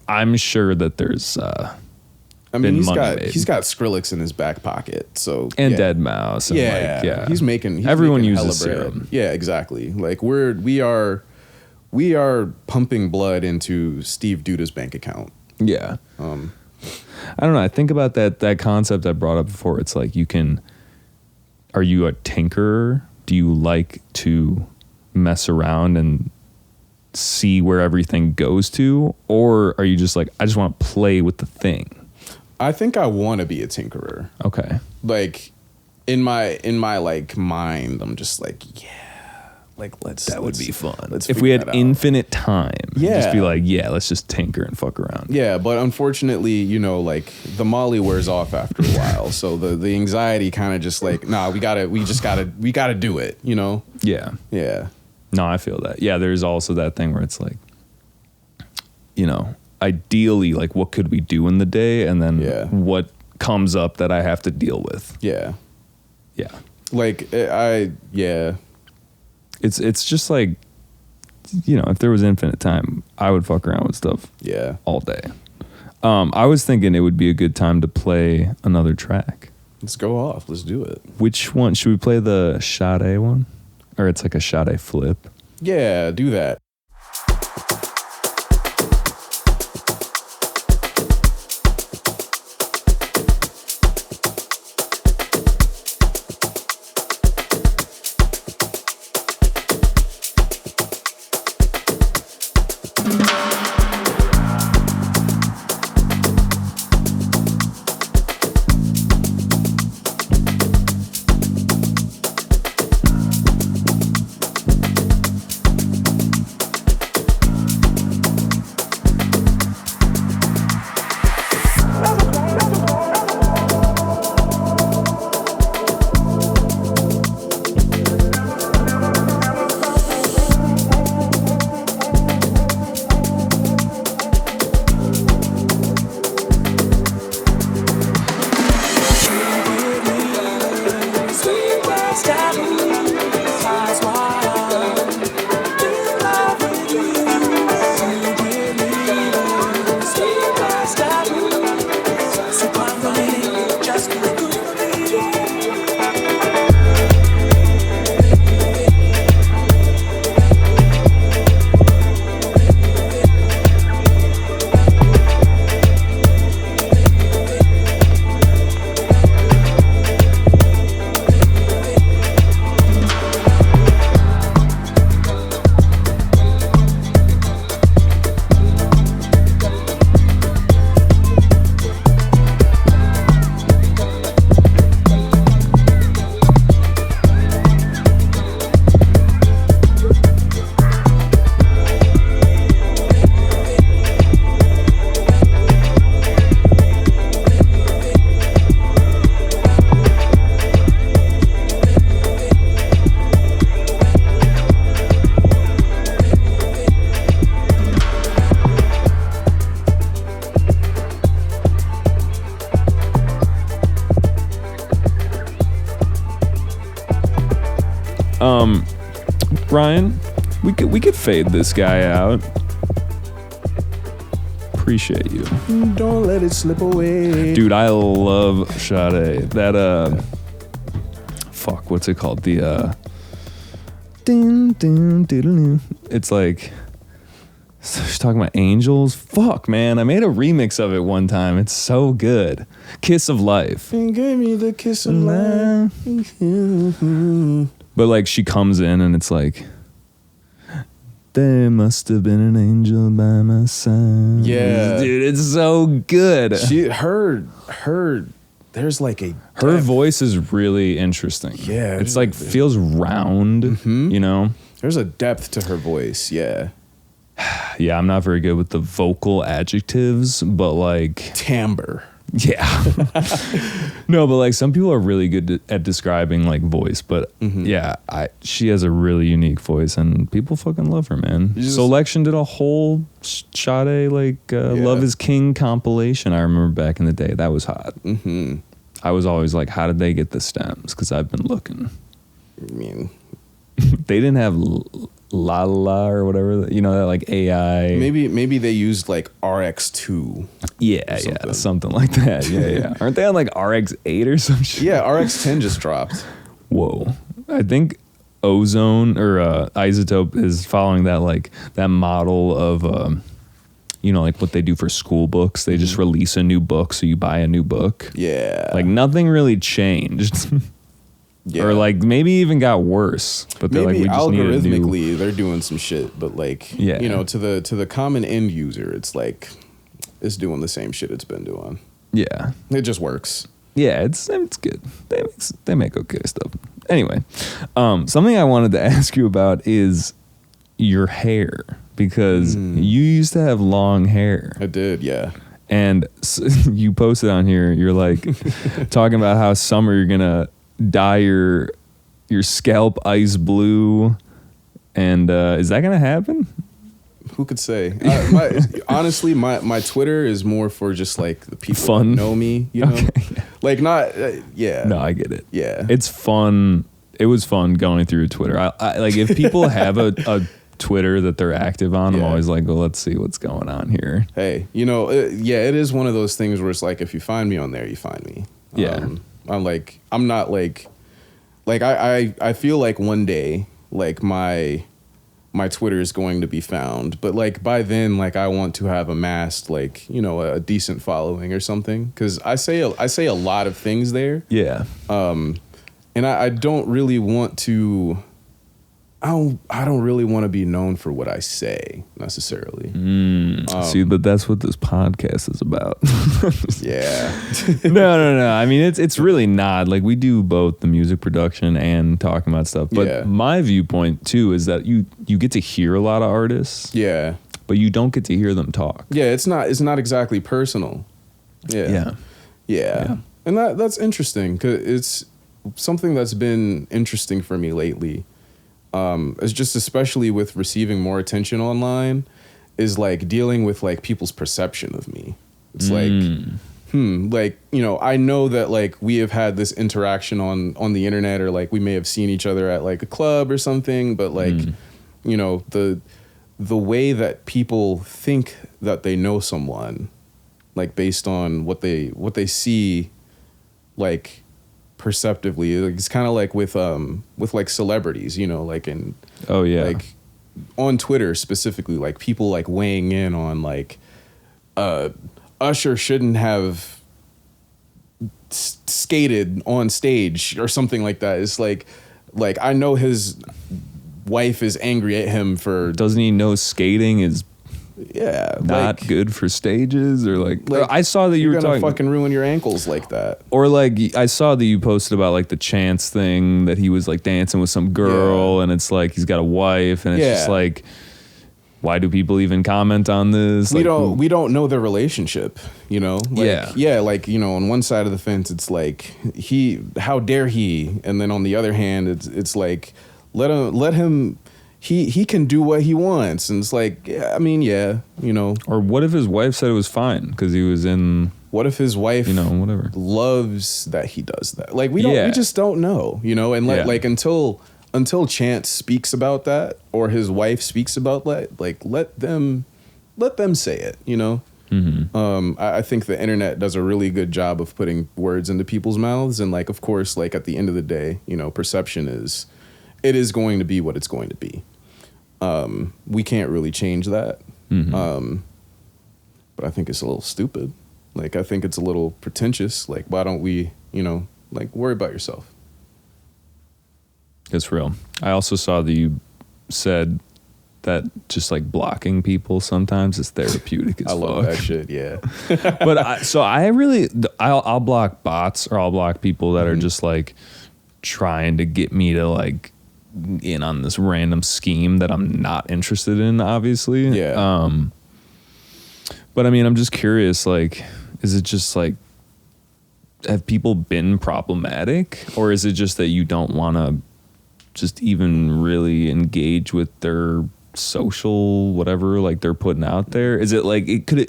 I'm sure that there's I been mean, money he's made. got Skrillex in his back pocket, so and yeah. Dead Mouse. And Yeah, like, yeah. He's making Everyone making uses hella bread. Serum. Yeah, exactly. Like we are pumping blood into Steve Duda's bank account. Yeah. I don't know. I think about that concept I brought up before. It's like are you a tinkerer? Do you like to mess around and see where everything goes to? Or are you just like, I just want to play with the thing? I think I want to be a tinkerer. Okay. Like in my like mind, I'm just like, yeah, like That would be fun. Let's if we figure had that out. infinite time, just be Yeah. like, yeah, let's just tinker and fuck around. Yeah, but unfortunately, like the Molly wears off after a while, so the anxiety kind of just like, nah, we gotta do it, Yeah. Yeah. No, I feel that. Yeah, there's also that thing where it's like, ideally, like, what could we do in the day, and then Yeah. what comes up that I have to deal with. Yeah. Yeah, Like yeah. it's just like, if there was infinite time, I would fuck around with stuff Yeah. all day. I was thinking it would be a good time to play another track. Let's go off. Let's do it. Which one should we play? The Sade one, or it's like a Sade flip? Yeah, do that. Ryan, we could fade this guy out. Appreciate you. Don't let it slip away. Dude, I love Sade. That fuck, what's it called? The it's like she's talking about angels. Fuck, man, I made a remix of it one time. It's so good. Kiss of Life. And give me the kiss of life. But like she comes in and it's like, there must have been an angel by my side. Yeah, dude, it's so good. There's like a her voice is really interesting. Yeah, it's like feels round. You know, there's a depth to her voice. Yeah, yeah. I'm not very good with the vocal adjectives, but like timbre. Yeah. No, but like some people are really good at describing like voice, but yeah, she has a really unique voice and people fucking love her, man. Selection did a whole Sade Love is King compilation. I remember back in the day. That was hot. I was always like, how did they get the stems? Because I've been looking. I mean, they didn't have La La or whatever, you know, that like AI. Maybe they used like RX2. Yeah, something like that. Yeah. Aren't they on like RX8 or some shit? Yeah, RX10 just dropped. Whoa. I think Ozone or Isotope is following that model of you know, like what they do for school books. They just release a new book, so you buy a new book. Yeah. Like nothing really changed. Yeah. Or like maybe even got worse, but they're maybe like, we just algorithmically they're doing some shit, but like you know, to the common end user, it's like it's doing the same shit it's been doing. Yeah, it just works. Yeah, it's good. They make okay stuff. Anyway, something I wanted to ask you about is your hair, because you used to have long hair. I did, yeah. And you posted on here, you're like talking about how summer you're gonna dye your scalp ice blue, and is that gonna happen? Who could say? Honestly, my Twitter is more for just like the people fun. That know me, you know, like not yeah. No, I get it. Yeah, it's fun. It was fun going through Twitter. I like if people have a Twitter that they're active on. I'm always like, well, let's see what's going on here. Hey, you know, it is one of those things where it's like if you find me on there, you find me. Yeah. I'm not like I feel like one day like my Twitter is going to be found, but like by then like I want to have amassed like, you know, a decent following or something, because I say a lot of things there. Yeah. And I don't really want to. I don't really want to be known for what I say necessarily. See, but that's what this podcast is about. Yeah. No. I mean, it's really not. Like, we do both the music production and talking about stuff. But my viewpoint too is that you get to hear a lot of artists. Yeah. But you don't get to hear them talk. Yeah, it's not exactly personal. Yeah. And that's interesting, because it's something that's been interesting for me lately. It's just especially with receiving more attention online, is like dealing with like people's perception of me. It's like, like, you know, I know that like we have had this interaction on the internet, or like we may have seen each other at like a club or something, but like, you know, the way that people think that they know someone, like based on what they see, like perceptively, it's kind of like with like celebrities, you know, like in like on Twitter specifically, like people like weighing in on like Usher shouldn't have skated on stage or something like that. It's like I know his wife is angry at him for, doesn't he know skating is not like, good for stages, or like I saw that you were gonna fucking ruin your ankles like that, or like I saw that you posted about like the Chance thing, that he was like dancing with some girl, and it's like he's got a wife, and it's just like, why do people even comment on this? We don't know their relationship, you know. Like, like, you know, on one side of the fence it's like how dare he, and then on the other hand it's like let him. He can do what he wants, and it's like, I mean, you know. Or what if his wife said it was fine because he was in? What if his wife, you know, whatever, loves that he does that? Like we just don't know, you know. And like until until Chance speaks about that or his wife speaks about that, like let them say it, you know. I think the internet does a really good job of putting words into people's mouths, and like, of course, like at the end of the day, you know, perception is going to be what it's going to be. We can't really change that. But I think it's a little stupid. Like, I think it's a little pretentious. Like, why don't we, you know, like, worry about yourself? It's real. I also saw that you said that just like blocking people sometimes is therapeutic as I love that shit, yeah. But I'll block bots, or I'll block people that are just like trying to get me to like in on this random scheme that I'm not interested in, obviously. Yeah. But I mean, I'm just curious, like, is it just like, have people been problematic, or is it just that you don't want to just even really engage with their social whatever like they're putting out there? Is it like it could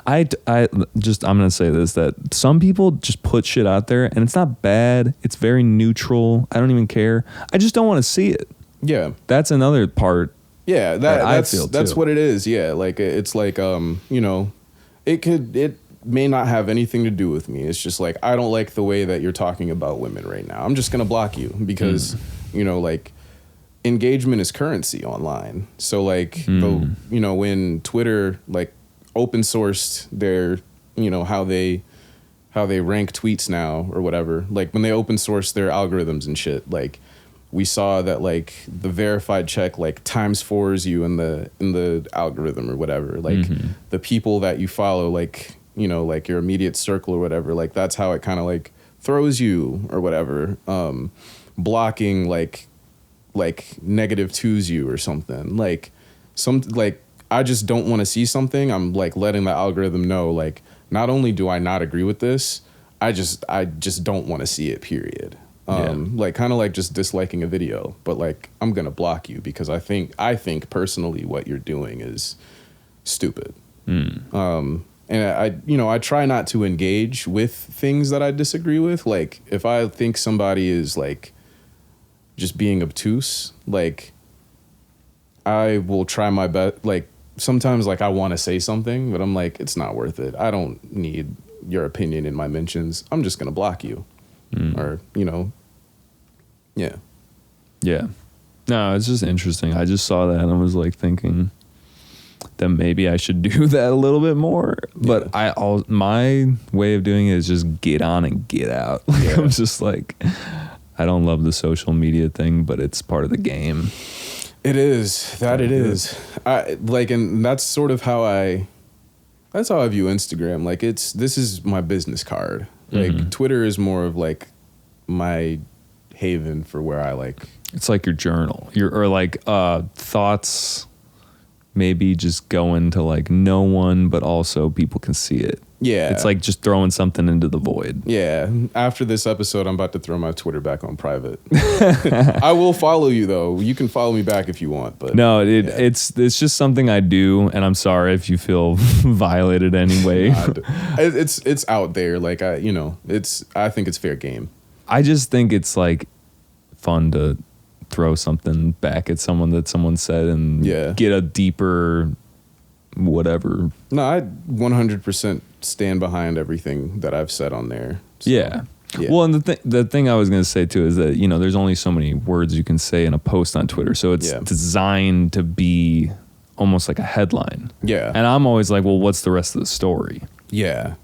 I'm gonna say this, that some people just put shit out there and it's not bad, it's very neutral, I don't even care, I just don't want to see it. Yeah, that's another part. Yeah, that's what it is. Yeah, like it's like you know, it may not have anything to do with me. It's just like, I don't like the way that you're talking about women right now. I'm just gonna block you because you know, like, engagement is currency online. So like you know, when Twitter like open sourced their, you know, how they rank tweets now or whatever, like when they open source their algorithms and shit, like we saw that like the verified check like times 4s you in the algorithm or whatever, like the people that you follow, like, you know, like your immediate circle or whatever, like that's how it kind of like throws you or whatever. Blocking like -2s you or something, like I just don't want to see something. I'm like letting the algorithm know, like, not only do I not agree with this, I just don't want to see it, period. Like kind of like just disliking a video, but like I'm gonna block you because I think personally what you're doing is stupid. And I try not to engage with things that I disagree with. Like if I think somebody is like just being obtuse, like I will try my best. Like sometimes like I want to say something, but I'm like, it's not worth it. I don't need your opinion in my mentions. I'm just gonna block you. Or, you know, yeah. No, it's just interesting. I just saw that and I was like thinking that maybe I should do that a little bit more. But my way of doing it is just get on and get out. Like, I'm just like, I don't love the social media thing, but it's part of the game. It is. It is. I like, and that's sort of how I view Instagram. Like this is my business card. Like Twitter is more of like my haven for where I like. It's like your journal, or like thoughts. Maybe just go into like no one, but also people can see it. Yeah. It's like just throwing something into the void. Yeah. After this episode, I'm about to throw my Twitter back on private. I will follow you though. You can follow me back if you want, but no, it's just something I do, and I'm sorry if you feel violated anyway. It's out there. Like I think it's fair game. I just think it's like fun to throw something back at someone that someone said and get a deeper whatever. No, I 100% stand behind everything that I've said on there. So, yeah. Well, and the thing I was going to say too is that, you know, there's only so many words you can say in a post on Twitter. So it's designed to be almost like a headline. Yeah. And I'm always like, well, what's the rest of the story? Yeah.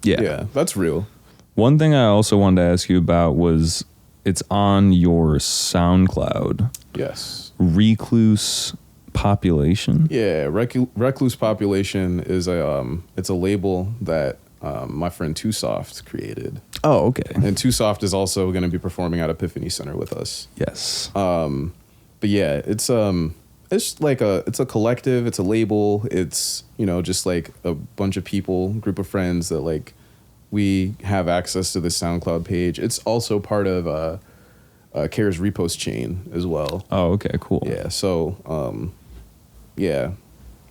Yeah, that's real. One thing I also wanted to ask you about was, it's on your SoundCloud. Yes. Recluse Population. Yeah, Recluse Population is it's a label that my friend Too Soft created. Oh, okay. And Too Soft is also going to be performing at Epiphany Center with us. Yes. But yeah, it's like it's a collective, it's a label, it's, you know, just like a bunch of people, group of friends that like we have access to the SoundCloud page. It's also part of Care's repost chain as well. Oh, okay, cool. Yeah, so yeah,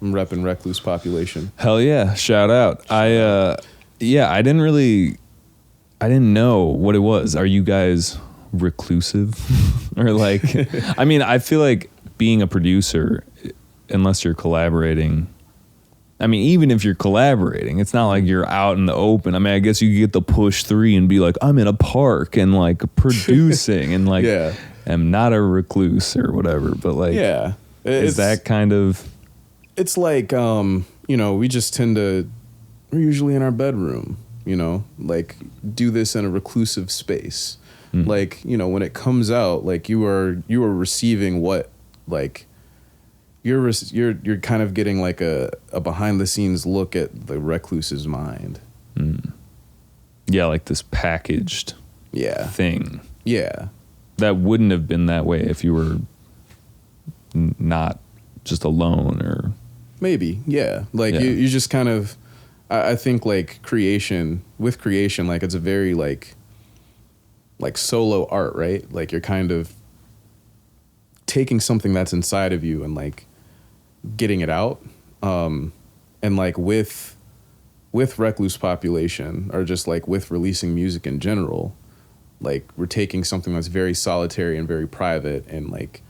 I'm repping Recluse Population. Hell yeah, shout out. I didn't know what it was. Are you guys reclusive or like, I mean, I feel like being a producer, unless you're collaborating, I mean, even if you're collaborating, it's not like you're out in the open. I mean, I guess you could get the push 3 and be like, I'm in a park and like producing and like, am not a recluse or whatever. But like, is that kind of? It's like, you know, we just we're usually in our bedroom, you know, like do this in a reclusive space. Like, you know, when it comes out, like you are receiving what, like you're kind of getting like a behind the scenes look at the recluse's mind. Yeah, like this packaged thing. Yeah. That wouldn't have been that way if you were not just alone or maybe, yeah. Like you just kind of, I think like creation, like it's a very like solo art, right? Like you're kind of taking something that's inside of you and like getting it out. And like with Recluse Population, or just like with releasing music in general, like we're taking something that's very solitary and very private and like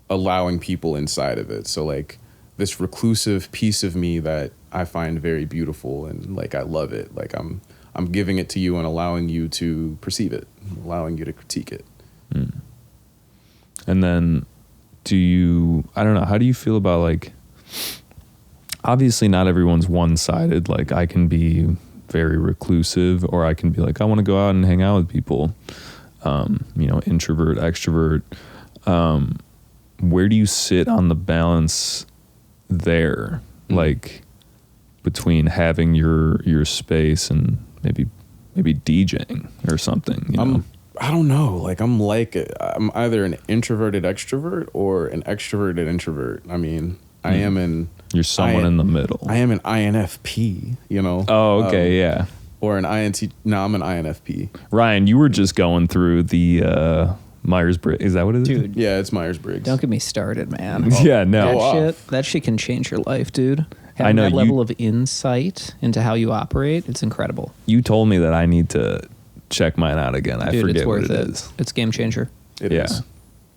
allowing people inside of it. So like this reclusive piece of me that I find very beautiful and like I love it. Like I'm giving it to you and allowing you to perceive it, allowing you to critique it. And then I don't know, how do you feel about like, obviously not everyone's one-sided. Like I can be very reclusive or I can be like, I want to go out and hang out with people. You know, introvert, extrovert. Where do you sit on the balance there? Like between having your space and maybe DJing or something, you know? I don't know. Like I'm either an introverted extrovert or an extroverted introvert. I mean, You're someone in the middle. I am an INFP, you know? Oh, okay, yeah. Or an INT. No, I'm an INFP. Ryan, you were just going through the Myers-Briggs. Is that what it is? Dude. Yeah, it's Myers-Briggs. Don't get me started, man. Yeah, no. That shit can change your life, dude. Having I know that level of insight into how you operate, it's incredible. You told me that I need to check mine out again. I forget it's worth what it is. It's game changer. It is.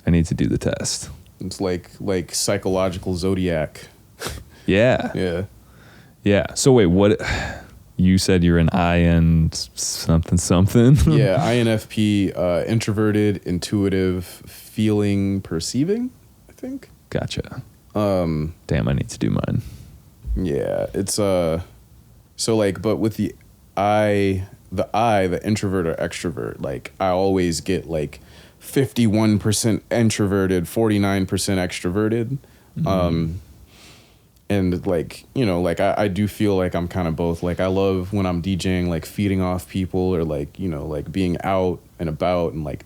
I need to do the test. It's like psychological zodiac. Yeah. Yeah. Yeah. So wait, what? You said you're an IN something. Yeah, INFP, introverted, intuitive, feeling, perceiving, I think. Gotcha. Damn, I need to do mine. Yeah, it's so like, but with the introvert or extrovert, like I always get like 51% introverted, 49% extroverted. And like, you know, like I do feel like I'm kind of both. Like I love when I'm DJing, like feeding off people or like, you know, like being out and about and like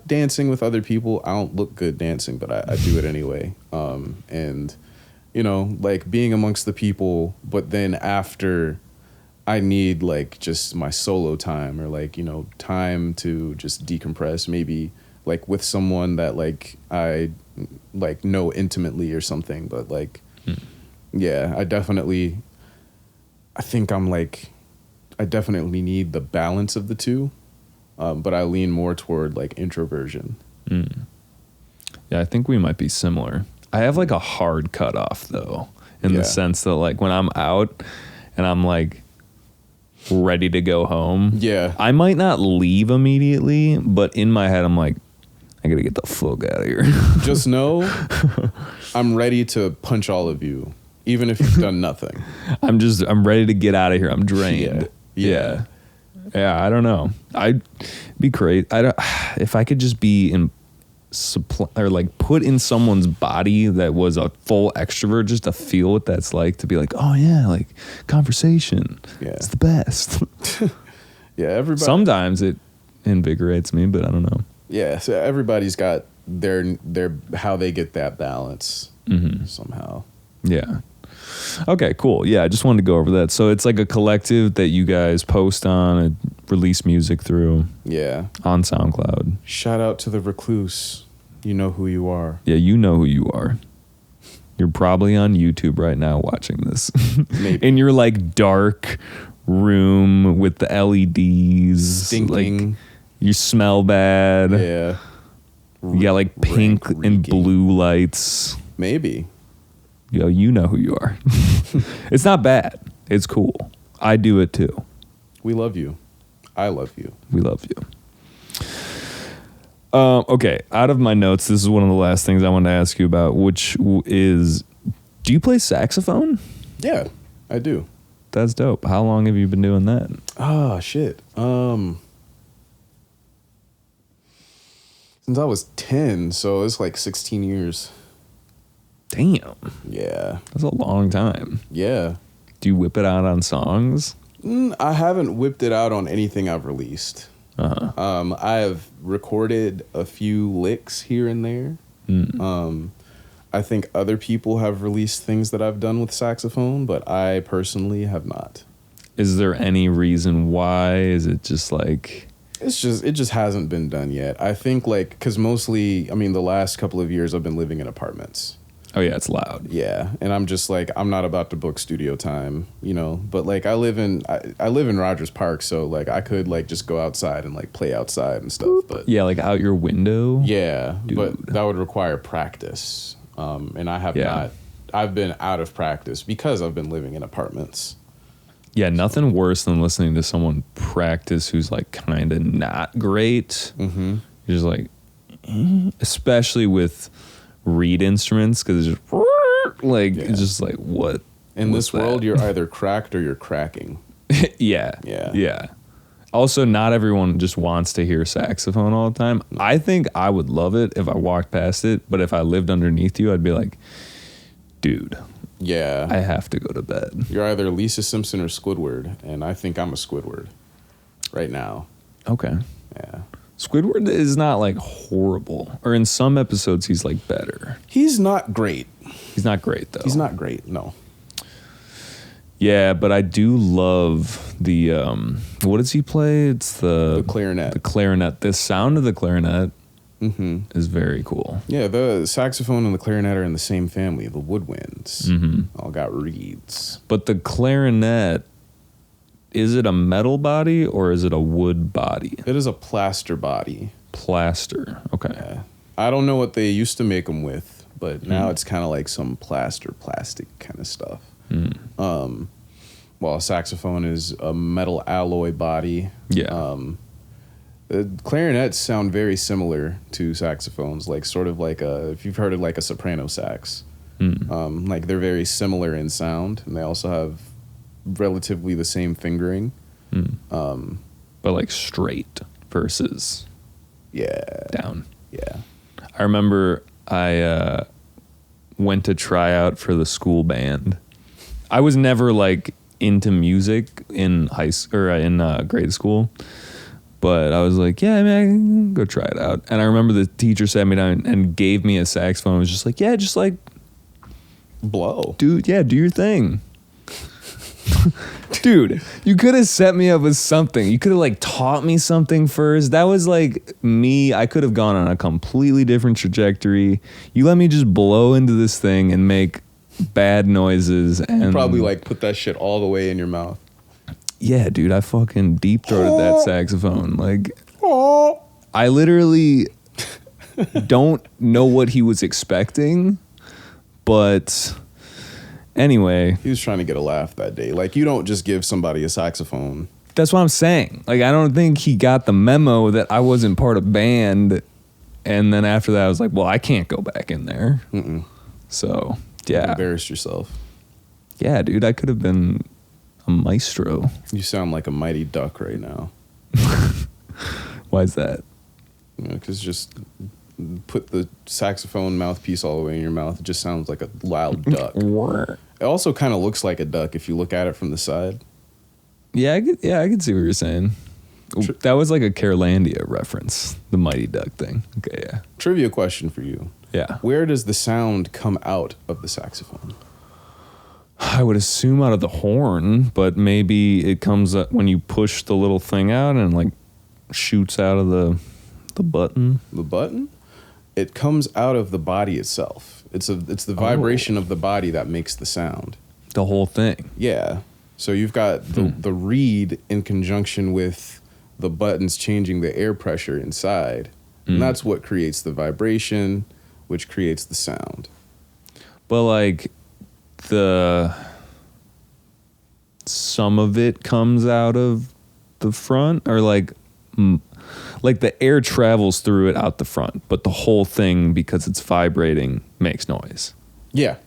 dancing with other people. I don't look good dancing, but I do it anyway. And you know, like being amongst the people, but then after I need like just my solo time or like, you know, time to just decompress, maybe like with someone that like I like know intimately or something, but like, yeah, I definitely need the balance of the two, but I lean more toward like introversion. Yeah, I think we might be similar. I have like a hard cutoff though, in the sense that like when I'm out and I'm like ready to go home, I might not leave immediately, but in my head I'm like, I gotta get the fuck out of here. Just know I'm ready to punch all of you, even if you've done nothing. I'm ready to get out of here. I'm drained. Yeah. I don't know. I'd be great. If I could just be in or like put in someone's body that was a full extrovert, just to feel what that's like, to be like, oh yeah, like conversation. Yeah. It's the best. Yeah, everybody. Sometimes it invigorates me, but I don't know. Yeah, so everybody's got their how they get that balance somehow. Yeah. Okay, cool. Yeah, I just wanted to go over that. So it's like a collective that you guys post on and release music through. Yeah. On SoundCloud. Shout out to the Recluse. You know who you are. Yeah, you know who you are. You're probably on YouTube right now watching this. Maybe. In your like dark room with the LEDs. Stinking. Like, You smell bad. Yeah. You got like pink and blue lights. Maybe. Yo, you know who you are. It's not bad. It's cool. I do it too. We love you. I love you. We love you. Okay, out of my notes, this is one of the last things I wanted to ask you about, which is, do you play saxophone? Yeah, I do. That's dope. How long have you been doing that? Oh, shit. Since I was 10, so it's like 16 years. Damn. Yeah. That's a long time. Yeah. Do you whip it out on songs? I haven't whipped it out on anything I've released. Uh-huh. I have recorded a few licks here and there. I think other people have released things that I've done with saxophone, but I personally have not. Is there any reason why? Is it just like... It just hasn't been done yet. I think like, because mostly, I mean, the last couple of years I've been living in apartments. Oh yeah, it's loud. Yeah, and I'm just like, I'm not about to book studio time, you know. But like, I live in Rogers Park, so like, I could like just go outside and like play outside and stuff. But Yeah, like out your window? yeah, Dude. but that would require practice, and I have not. I've been out of practice because I've been living in apartments. Yeah, nothing worse than listening to someone practice who's like kind of not great. Mm-hmm. You're just like, especially with reed instruments, because it's just like, it's just like, what? In What's this world, that? you're either cracked or you're cracking. Yeah. Also, not everyone just wants to hear saxophone all the time. I think I would love it if I walked past it, but if I lived underneath you, I'd be like, dude, Yeah. I have to go to bed. You're either Lisa Simpson or Squidward, and I think I'm a Squidward right now. Okay. Yeah. Squidward is not like horrible, or in some episodes he's like better. He's not great. He's not great though. He's not great, no. Yeah, but I do love the what does he play? It's The clarinet. The clarinet. The sound of the clarinet Mm-hmm. is very cool. Yeah, the saxophone and the clarinet are in the same family, the woodwinds. Mm-hmm. All got reeds. But the clarinet, is it a metal body or is it a wood body? It is a plaster body. Plaster. Okay. Yeah. I don't know what they used to make them with, but now it's kind of like some plastic kind of stuff. While a saxophone is a metal alloy body. Yeah. The clarinets sound very similar to saxophones, like sort of like if you've heard of like a soprano sax. Like they're very similar in sound, and they also have relatively the same fingering. But like straight versus down. Yeah. I remember I went to try out for the school band. I was never like into music in high school or in grade school, but I was like, yeah, man, I can go try it out. And I remember the teacher sat me down and gave me a saxophone. I was just like, yeah, just like Blow. do your thing. Dude, you could have set me up with something. You could have like taught me something first. That was like me. I could have gone on a completely different trajectory. You let me just blow into this thing and make bad noises and Probably like put that shit all the way in your mouth. yeah, dude, I fucking deep throated that saxophone. Like I literally don't know what he was expecting, but anyway, He was trying to get a laugh that day. Like, you don't just give somebody a saxophone. that's what I'm saying. Like, I don't think he got the memo that I wasn't part of band. And then after that, I was like, well, I can't go back in there. So, You yeah. embarrassed yourself. Yeah, dude, I could have been a maestro. You sound like a mighty duck right now. Why is that? You know, because just put the saxophone mouthpiece all the way in your mouth. It just sounds like a loud duck. It also kind of looks like a duck if you look at it from the side. Yeah, I could see what you're saying. That was like a Carelandia reference, the Mighty Duck thing. Okay, yeah. Trivia question for you. Yeah. Where does the sound come out of the saxophone? I would assume out of the horn, but maybe it comes up when you push the little thing out and like shoots out of the button. The button? It comes out of the body itself. It's the vibration of the body that makes the sound. The whole thing. Yeah. So you've got the reed in conjunction with the buttons changing the air pressure inside. And that's what creates the vibration, which creates the sound. But like some of it comes out of the front, or like the air travels through it out the front, but the whole thing, because it's vibrating, makes noise. Yeah.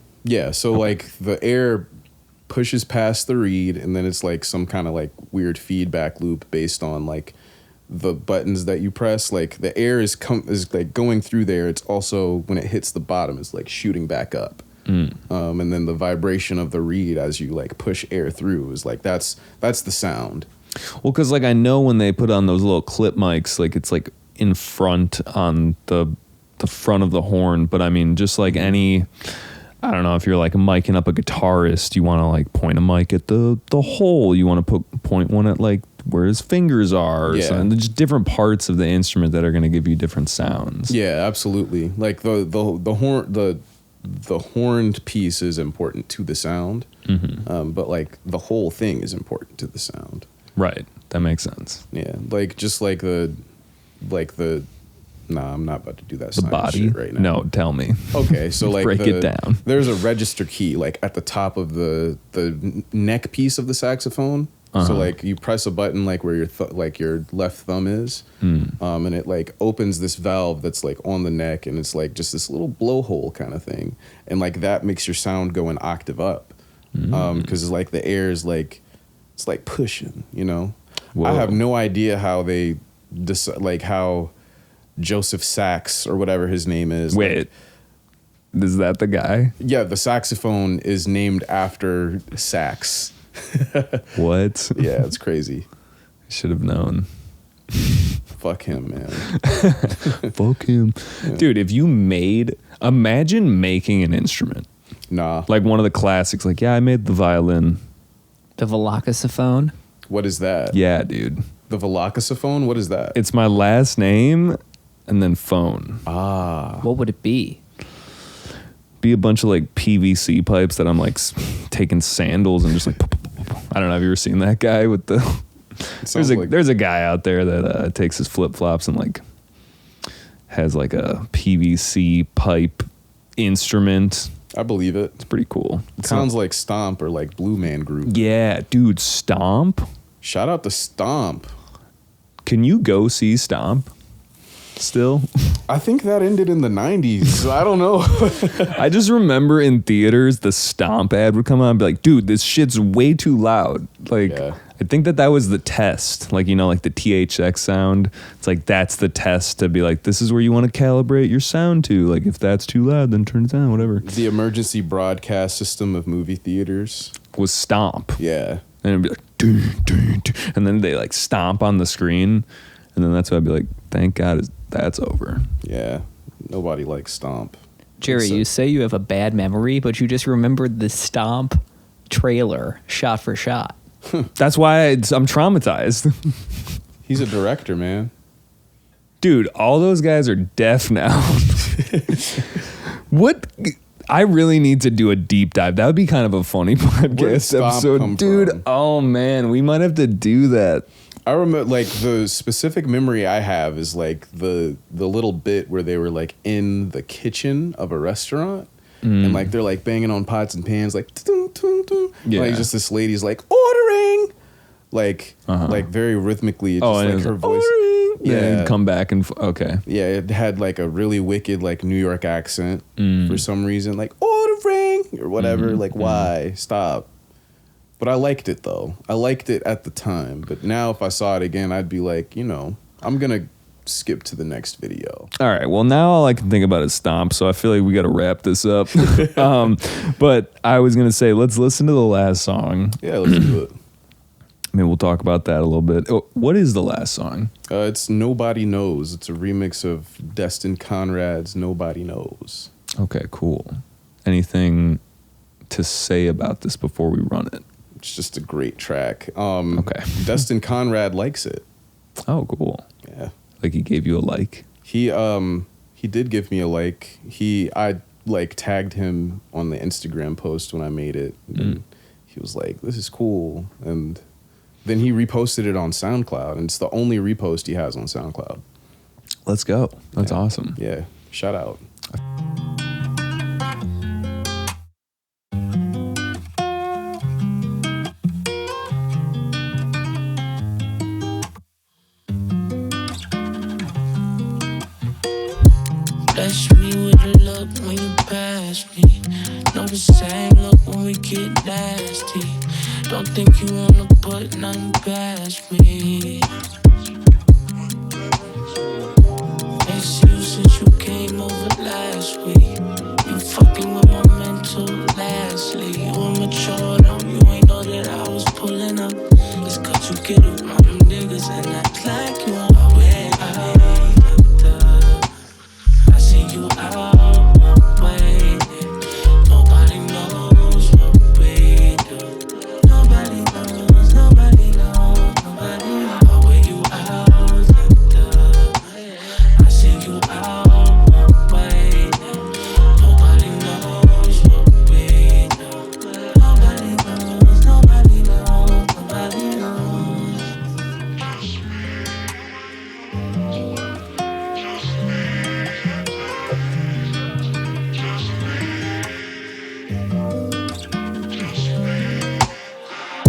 So like the air pushes past the reed, and then it's like some kind of like weird feedback loop based on like the buttons that you press. Like the air is like going through there. It's also, when it hits the bottom, it's like shooting back up. And then the vibration of the reed as you like push air through is like that's the sound. Well, because like I know when they put on those little clip mics, like it's like in front on the front of the horn. But I mean, just like any, I don't know, if you're like micing up a guitarist, you want to like point a mic at the hole. You want to point one at like where his fingers are. Or something. There's just different parts of the instrument that are going to give you different sounds. Yeah, absolutely. Like the horned piece is important to the sound, but like the whole thing is important to the sound. Right. That makes sense. Yeah, like just like the. Nah, I'm not about to do that. The body shit right now. No, tell me. Okay, so like break it down. There's a register key like at the top of the neck piece of the saxophone. So like you press a button like where your left thumb is, and it like opens this valve that's like on the neck, and it's like just this little blowhole kind of thing, and like that makes your sound go an octave up, because like the air is like it's like pushing, you know. Whoa. I have no idea how they like how Joseph Sax or whatever his name is. Wait, is that the guy? Yeah, the saxophone is named after Sax. What? Yeah, it's crazy. I should have known. Fuck him, man. Fuck him. Yeah. Dude, if you imagine making an instrument. Nah. Like one of the classics, like, yeah, I made the violin. The Velocasophone? What is that? Yeah, dude. The Velocasophone? What is that? It's my last name and then phone. Ah. What would it be? Be a bunch of like PVC pipes that I'm like taking sandals and just like, I don't know. Have you ever seen that guy with the, there's a guy out there that takes his flip flops and like has like a PVC pipe instrument. I believe it. It's pretty cool. It sounds like Stomp or like Blue Man Group. Yeah, dude, Stomp. Shout out to Stomp. Can you go see Stomp still? I think that ended in the 90s, so I don't know. I just remember in theaters, the Stomp ad would come on and be like, dude, this shit's way too loud. Like, yeah. I think that was the test. Like, you know, like the THX sound. It's like, that's the test to be like, this is where you want to calibrate your sound to. Like, if that's too loud, then turn it down, whatever. The emergency broadcast system of movie theaters was Stomp. Yeah. And it'd be like, dun, dun, dun. And then they like stomp on the screen. And then that's why I'd be like, thank God that's over. Yeah. Nobody likes Stomp. Jerry, you say you have a bad memory, but you just remembered the Stomp trailer shot for shot. That's why I'm traumatized. He's a director, man. Dude, all those guys are deaf now. What? I really need to do a deep dive. That would be kind of a funny podcast episode. Dude, from? Oh man, we might have to do that. I remember like the specific memory I have is like the little bit where they were like in the kitchen of a restaurant and like they're like banging on pots and pans like dun, dun, dun. Yeah. Like just this lady's like ordering like very rhythmically just like her voice ordering. Yeah, and come back and okay. Yeah, it had like a really wicked like New York accent for some reason, like ordering or whatever. Like why? Stop. But I liked it though. I liked it at the time. But now if I saw it again, I'd be like, you know, I'm gonna skip to the next video. All right. Well, now all I can think about is Stomp, so I feel like we got to wrap this up. But I was gonna say, let's listen to the last song. Yeah, let's do it. Maybe we'll talk about that a little bit. Oh, what is the last song? It's Nobody Knows. It's a remix of Destin Conrad's Nobody Knows. Okay, cool. Anything to say about this before we run it? It's just a great track. Okay. Destin Conrad likes it. Oh, cool. Yeah. Like he gave you a like? He did give me a like. I like tagged him on the Instagram post when I made it. And he was like, "This is cool." And then he reposted it on SoundCloud, and it's the only repost he has on SoundCloud. Let's go. That's awesome. Yeah, shout out. Bless me with a look when you pass me. Know the same look when we get nasty. Don't think you wanna put nothing past me. Miss you since you came over last week. You fucking with my mental lastly. You immature, no, you ain't know that I was pulling up. It's cause you get around them niggas and act like you on my way out. I see you out my way. Nobody knows what we do. Nobody knows, nobody knows, nobody knows where you out. I see you out my way. Nobody knows what we do. Nobody knows, nobody knows, nobody knows.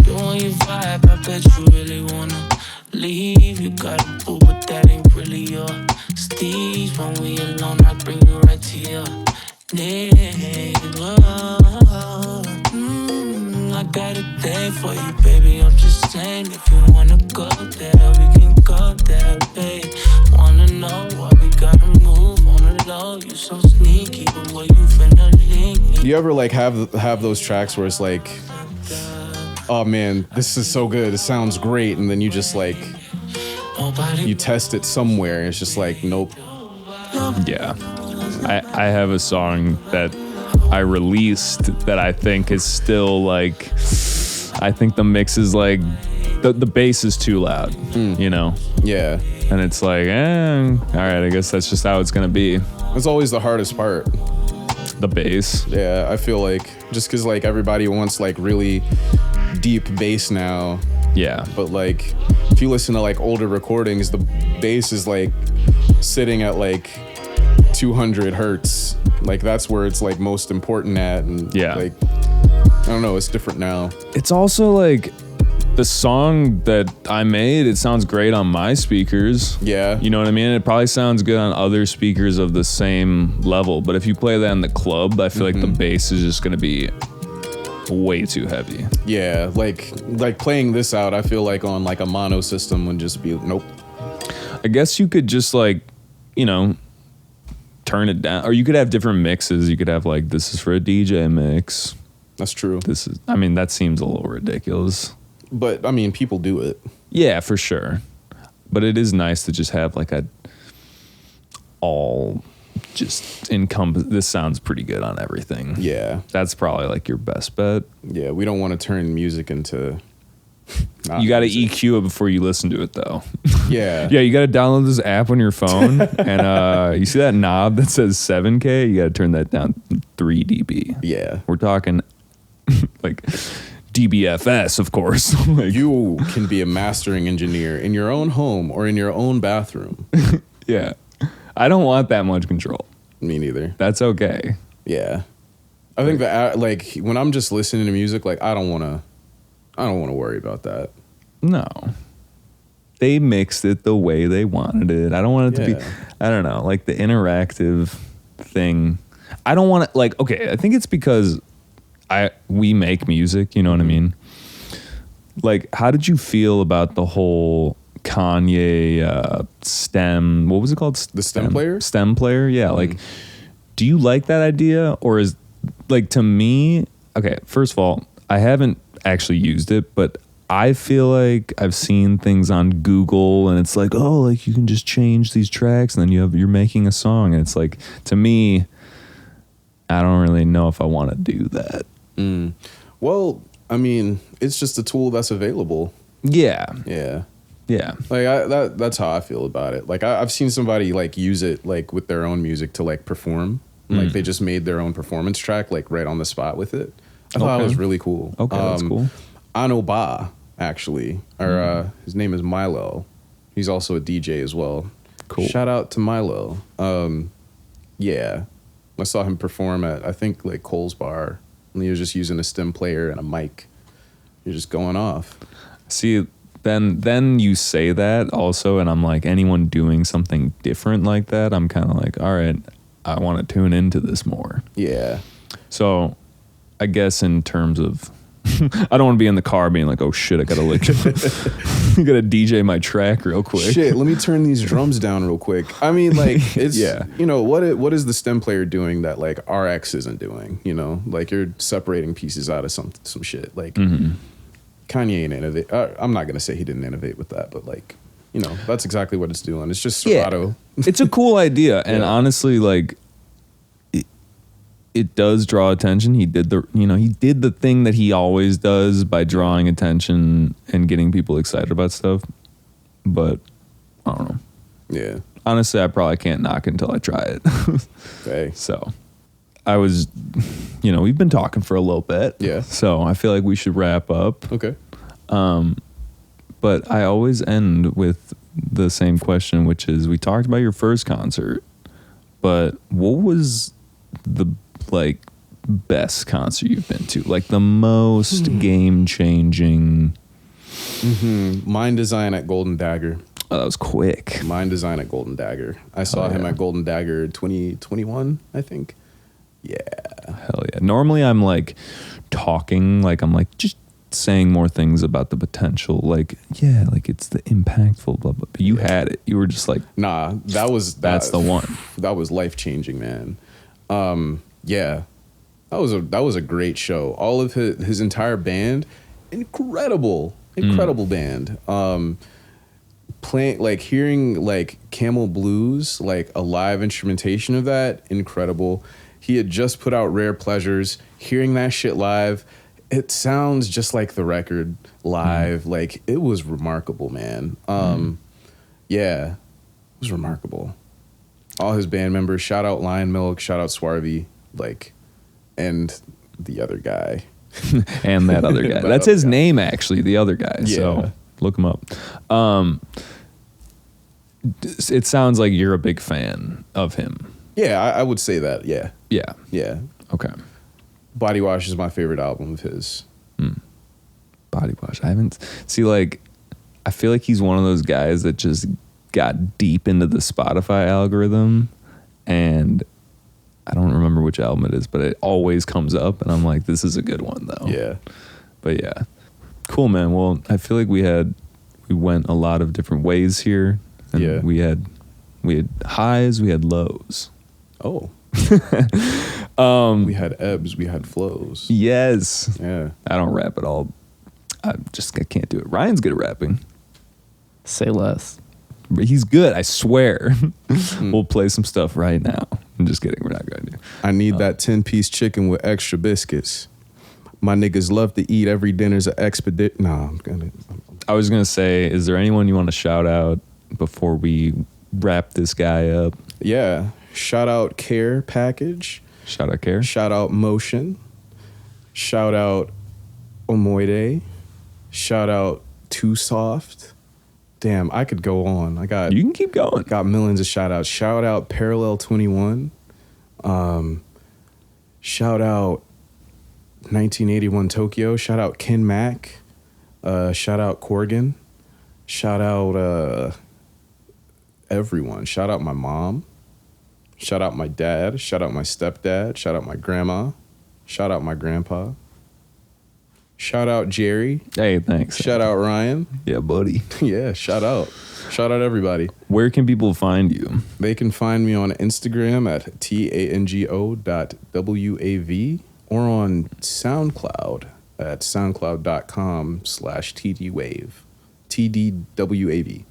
You on your vibe, I bet you really wanna leave. You got a boo, but that ain't really your steez. When we alone, I bring you right to your knees. I got a thing for you, baby. I'm just saying, if you wanna go there, we can go there, babe. Wanna know why we gotta move on the low? You so sneaky, but what you finna link me? Do you ever like have those tracks where it's like, oh man, this is so good, it sounds great, and then you just like you test it somewhere and it's just like, nope. Yeah. I have a song that I released that I think is still like, I think the mix is like, the bass is too loud, you know? Yeah. And it's like, all right, I guess that's just how it's gonna be. It's always the hardest part. The bass. Yeah, I feel like just because like everybody wants like really deep bass now, Yeah. but like if you listen to like older recordings, the bass is like sitting at like 200 hertz. Like that's where it's like most important at, and Yeah. like I don't know, it's different now. It's also like the song that I made, it sounds great on my speakers. Yeah. You know what I mean? It probably sounds good on other speakers of the same level, but if you play that in the club, I feel like the bass is just gonna be way too heavy. Yeah, like playing this out, I feel like on like a mono system would just be nope. I guess you could just like, you know, turn it down, or you could have different mixes. You could have like, this is for a DJ mix. That's true. This is, I mean, that seems a little ridiculous. But I mean, people do it. Yeah, for sure. But it is nice to just have like a all just encompass. This sounds pretty good on everything. Yeah. That's probably like your best bet. Yeah, we don't want to turn music into You got to EQ it before you listen to it, though. Yeah. Yeah, you got to download this app on your phone, and you see that knob that says 7K? You got to turn that down 3 dB. Yeah. We're talking like DBFS, of course. Like, You can be a mastering engineer in your own home or in your own bathroom. yeah. I don't want that much control. Me neither. That's okay. Yeah. I think that like when I'm just listening to music, like I don't want to worry about that. No. They mixed it the way they wanted it. I don't want it to be, I don't know, like the interactive thing. I don't want to, like, okay, I think it's because we make music, you know what I mean? Like, how did you feel about the whole Kanye stem, what was it called? The stem player? Stem player, yeah. Like, do you like that idea? Or is, like, to me, okay, first of all, I haven't actually used it, but I feel like I've seen things on Google and it's like, oh, like you can just change these tracks and then you're making a song. And it's like, to me, I don't really know if I want to do that. Well, I mean, it's just a tool that's available. Yeah. Yeah. Yeah. Like that's how I feel about it. Like I've seen somebody like use it like with their own music to like perform. Like they just made their own performance track like right on the spot with it. I thought it was really cool. Okay, that's cool. Anoba actually. Or his name is Milo. He's also a DJ as well. Cool. Shout out to Milo. Yeah. I saw him perform at, I think, like Cole's Bar. And he was just using a stem player and a mic. You're just going off. See, then you say that also, and I'm like, anyone doing something different like that, I'm kind of like, all right, I want to tune into this more. Yeah. So I guess in terms of, I don't want to be in the car being like, oh shit, I gotta like, I gotta DJ my track real quick. Shit, let me turn these drums down real quick. I mean, like, it's, you know, what is the stem player doing that like RX isn't doing? You know, like you're separating pieces out of some shit. Like Kanye ain't innovate. I'm not gonna say he didn't innovate with that, but like, you know, that's exactly what it's doing. It's just Serato. It's a cool idea, and honestly, like, it does draw attention. He did the thing that he always does by drawing attention and getting people excited about stuff. But I don't know. Yeah. Honestly, I probably can't knock it until I try it. Okay. So I was, we've been talking for a little bit. Yeah. So I feel like we should wrap up. Okay. But I always end with the same question, which is, we talked about your first concert, but what was the like best concert you've been to? Like the most game changing. Mind Design at Golden Dagger. Oh, that was quick. Mind Design at Golden Dagger. I saw him at Golden Dagger 2021, I think. Yeah. Hell yeah. Normally I'm like talking, like I'm like just saying more things about the potential, like, yeah, like it's the impactful blah blah. But you had it. You were just like, nah, that's the one. That was life changing, man. Yeah. That was a great show. All of his entire band, incredible band. Playing, like, hearing like Camel Blues, like a live instrumentation of that, incredible. He had just put out Rare Pleasures. Hearing that shit live, it sounds just like the record live. Like, it was remarkable, man. Yeah, it was remarkable. All his band members, shout out Lion Milk, shout out Swarvy, like, and the other guy. And that other guy. That's his name, actually, the other guy. Yeah. So look him up. It sounds like you're a big fan of him. Yeah, I would say that. Yeah. Yeah. Yeah. Okay. Body Wash is my favorite album of his. Body Wash. I haven't. See, like, I feel like he's one of those guys that just got deep into the Spotify algorithm, and I don't remember which album it is, but it always comes up, and I'm like, this is a good one, though. Yeah. But yeah. Cool, man. Well, I feel like we went a lot of different ways here. And yeah. We had highs, we had lows. Oh. We had ebbs, we had flows. Yes. Yeah. I don't rap at all. I can't do it. Ryan's good at rapping. Say less. He's good, I swear. We'll play some stuff right now. I'm just kidding. We're not going to. I need that 10-piece chicken with extra biscuits. My niggas love to eat. Every dinner's an expedite. Nah, I was going to say, is there anyone you want to shout out before we wrap this guy up? Yeah. Shout out Care Package. Shout out Care. Shout out Motion. Shout out Omoide. Shout out Too Soft. Damn, I could go on. You can keep going. Got millions of shout outs. Shout out Parallel 21. Shout out 1981 Tokyo. Shout out Ken Mack. Shout out Corgan. Shout out everyone. Shout out my mom. Shout out my dad. Shout out my stepdad. Shout out my grandma. Shout out my grandpa. Shout out Jerry. Hey, thanks. Shout out Ryan. Yeah, buddy. Yeah, shout out. Shout out everybody. Where can people find you? They can find me on Instagram at tango.wav or on SoundCloud at soundcloud.com/tdwave. TDWAV.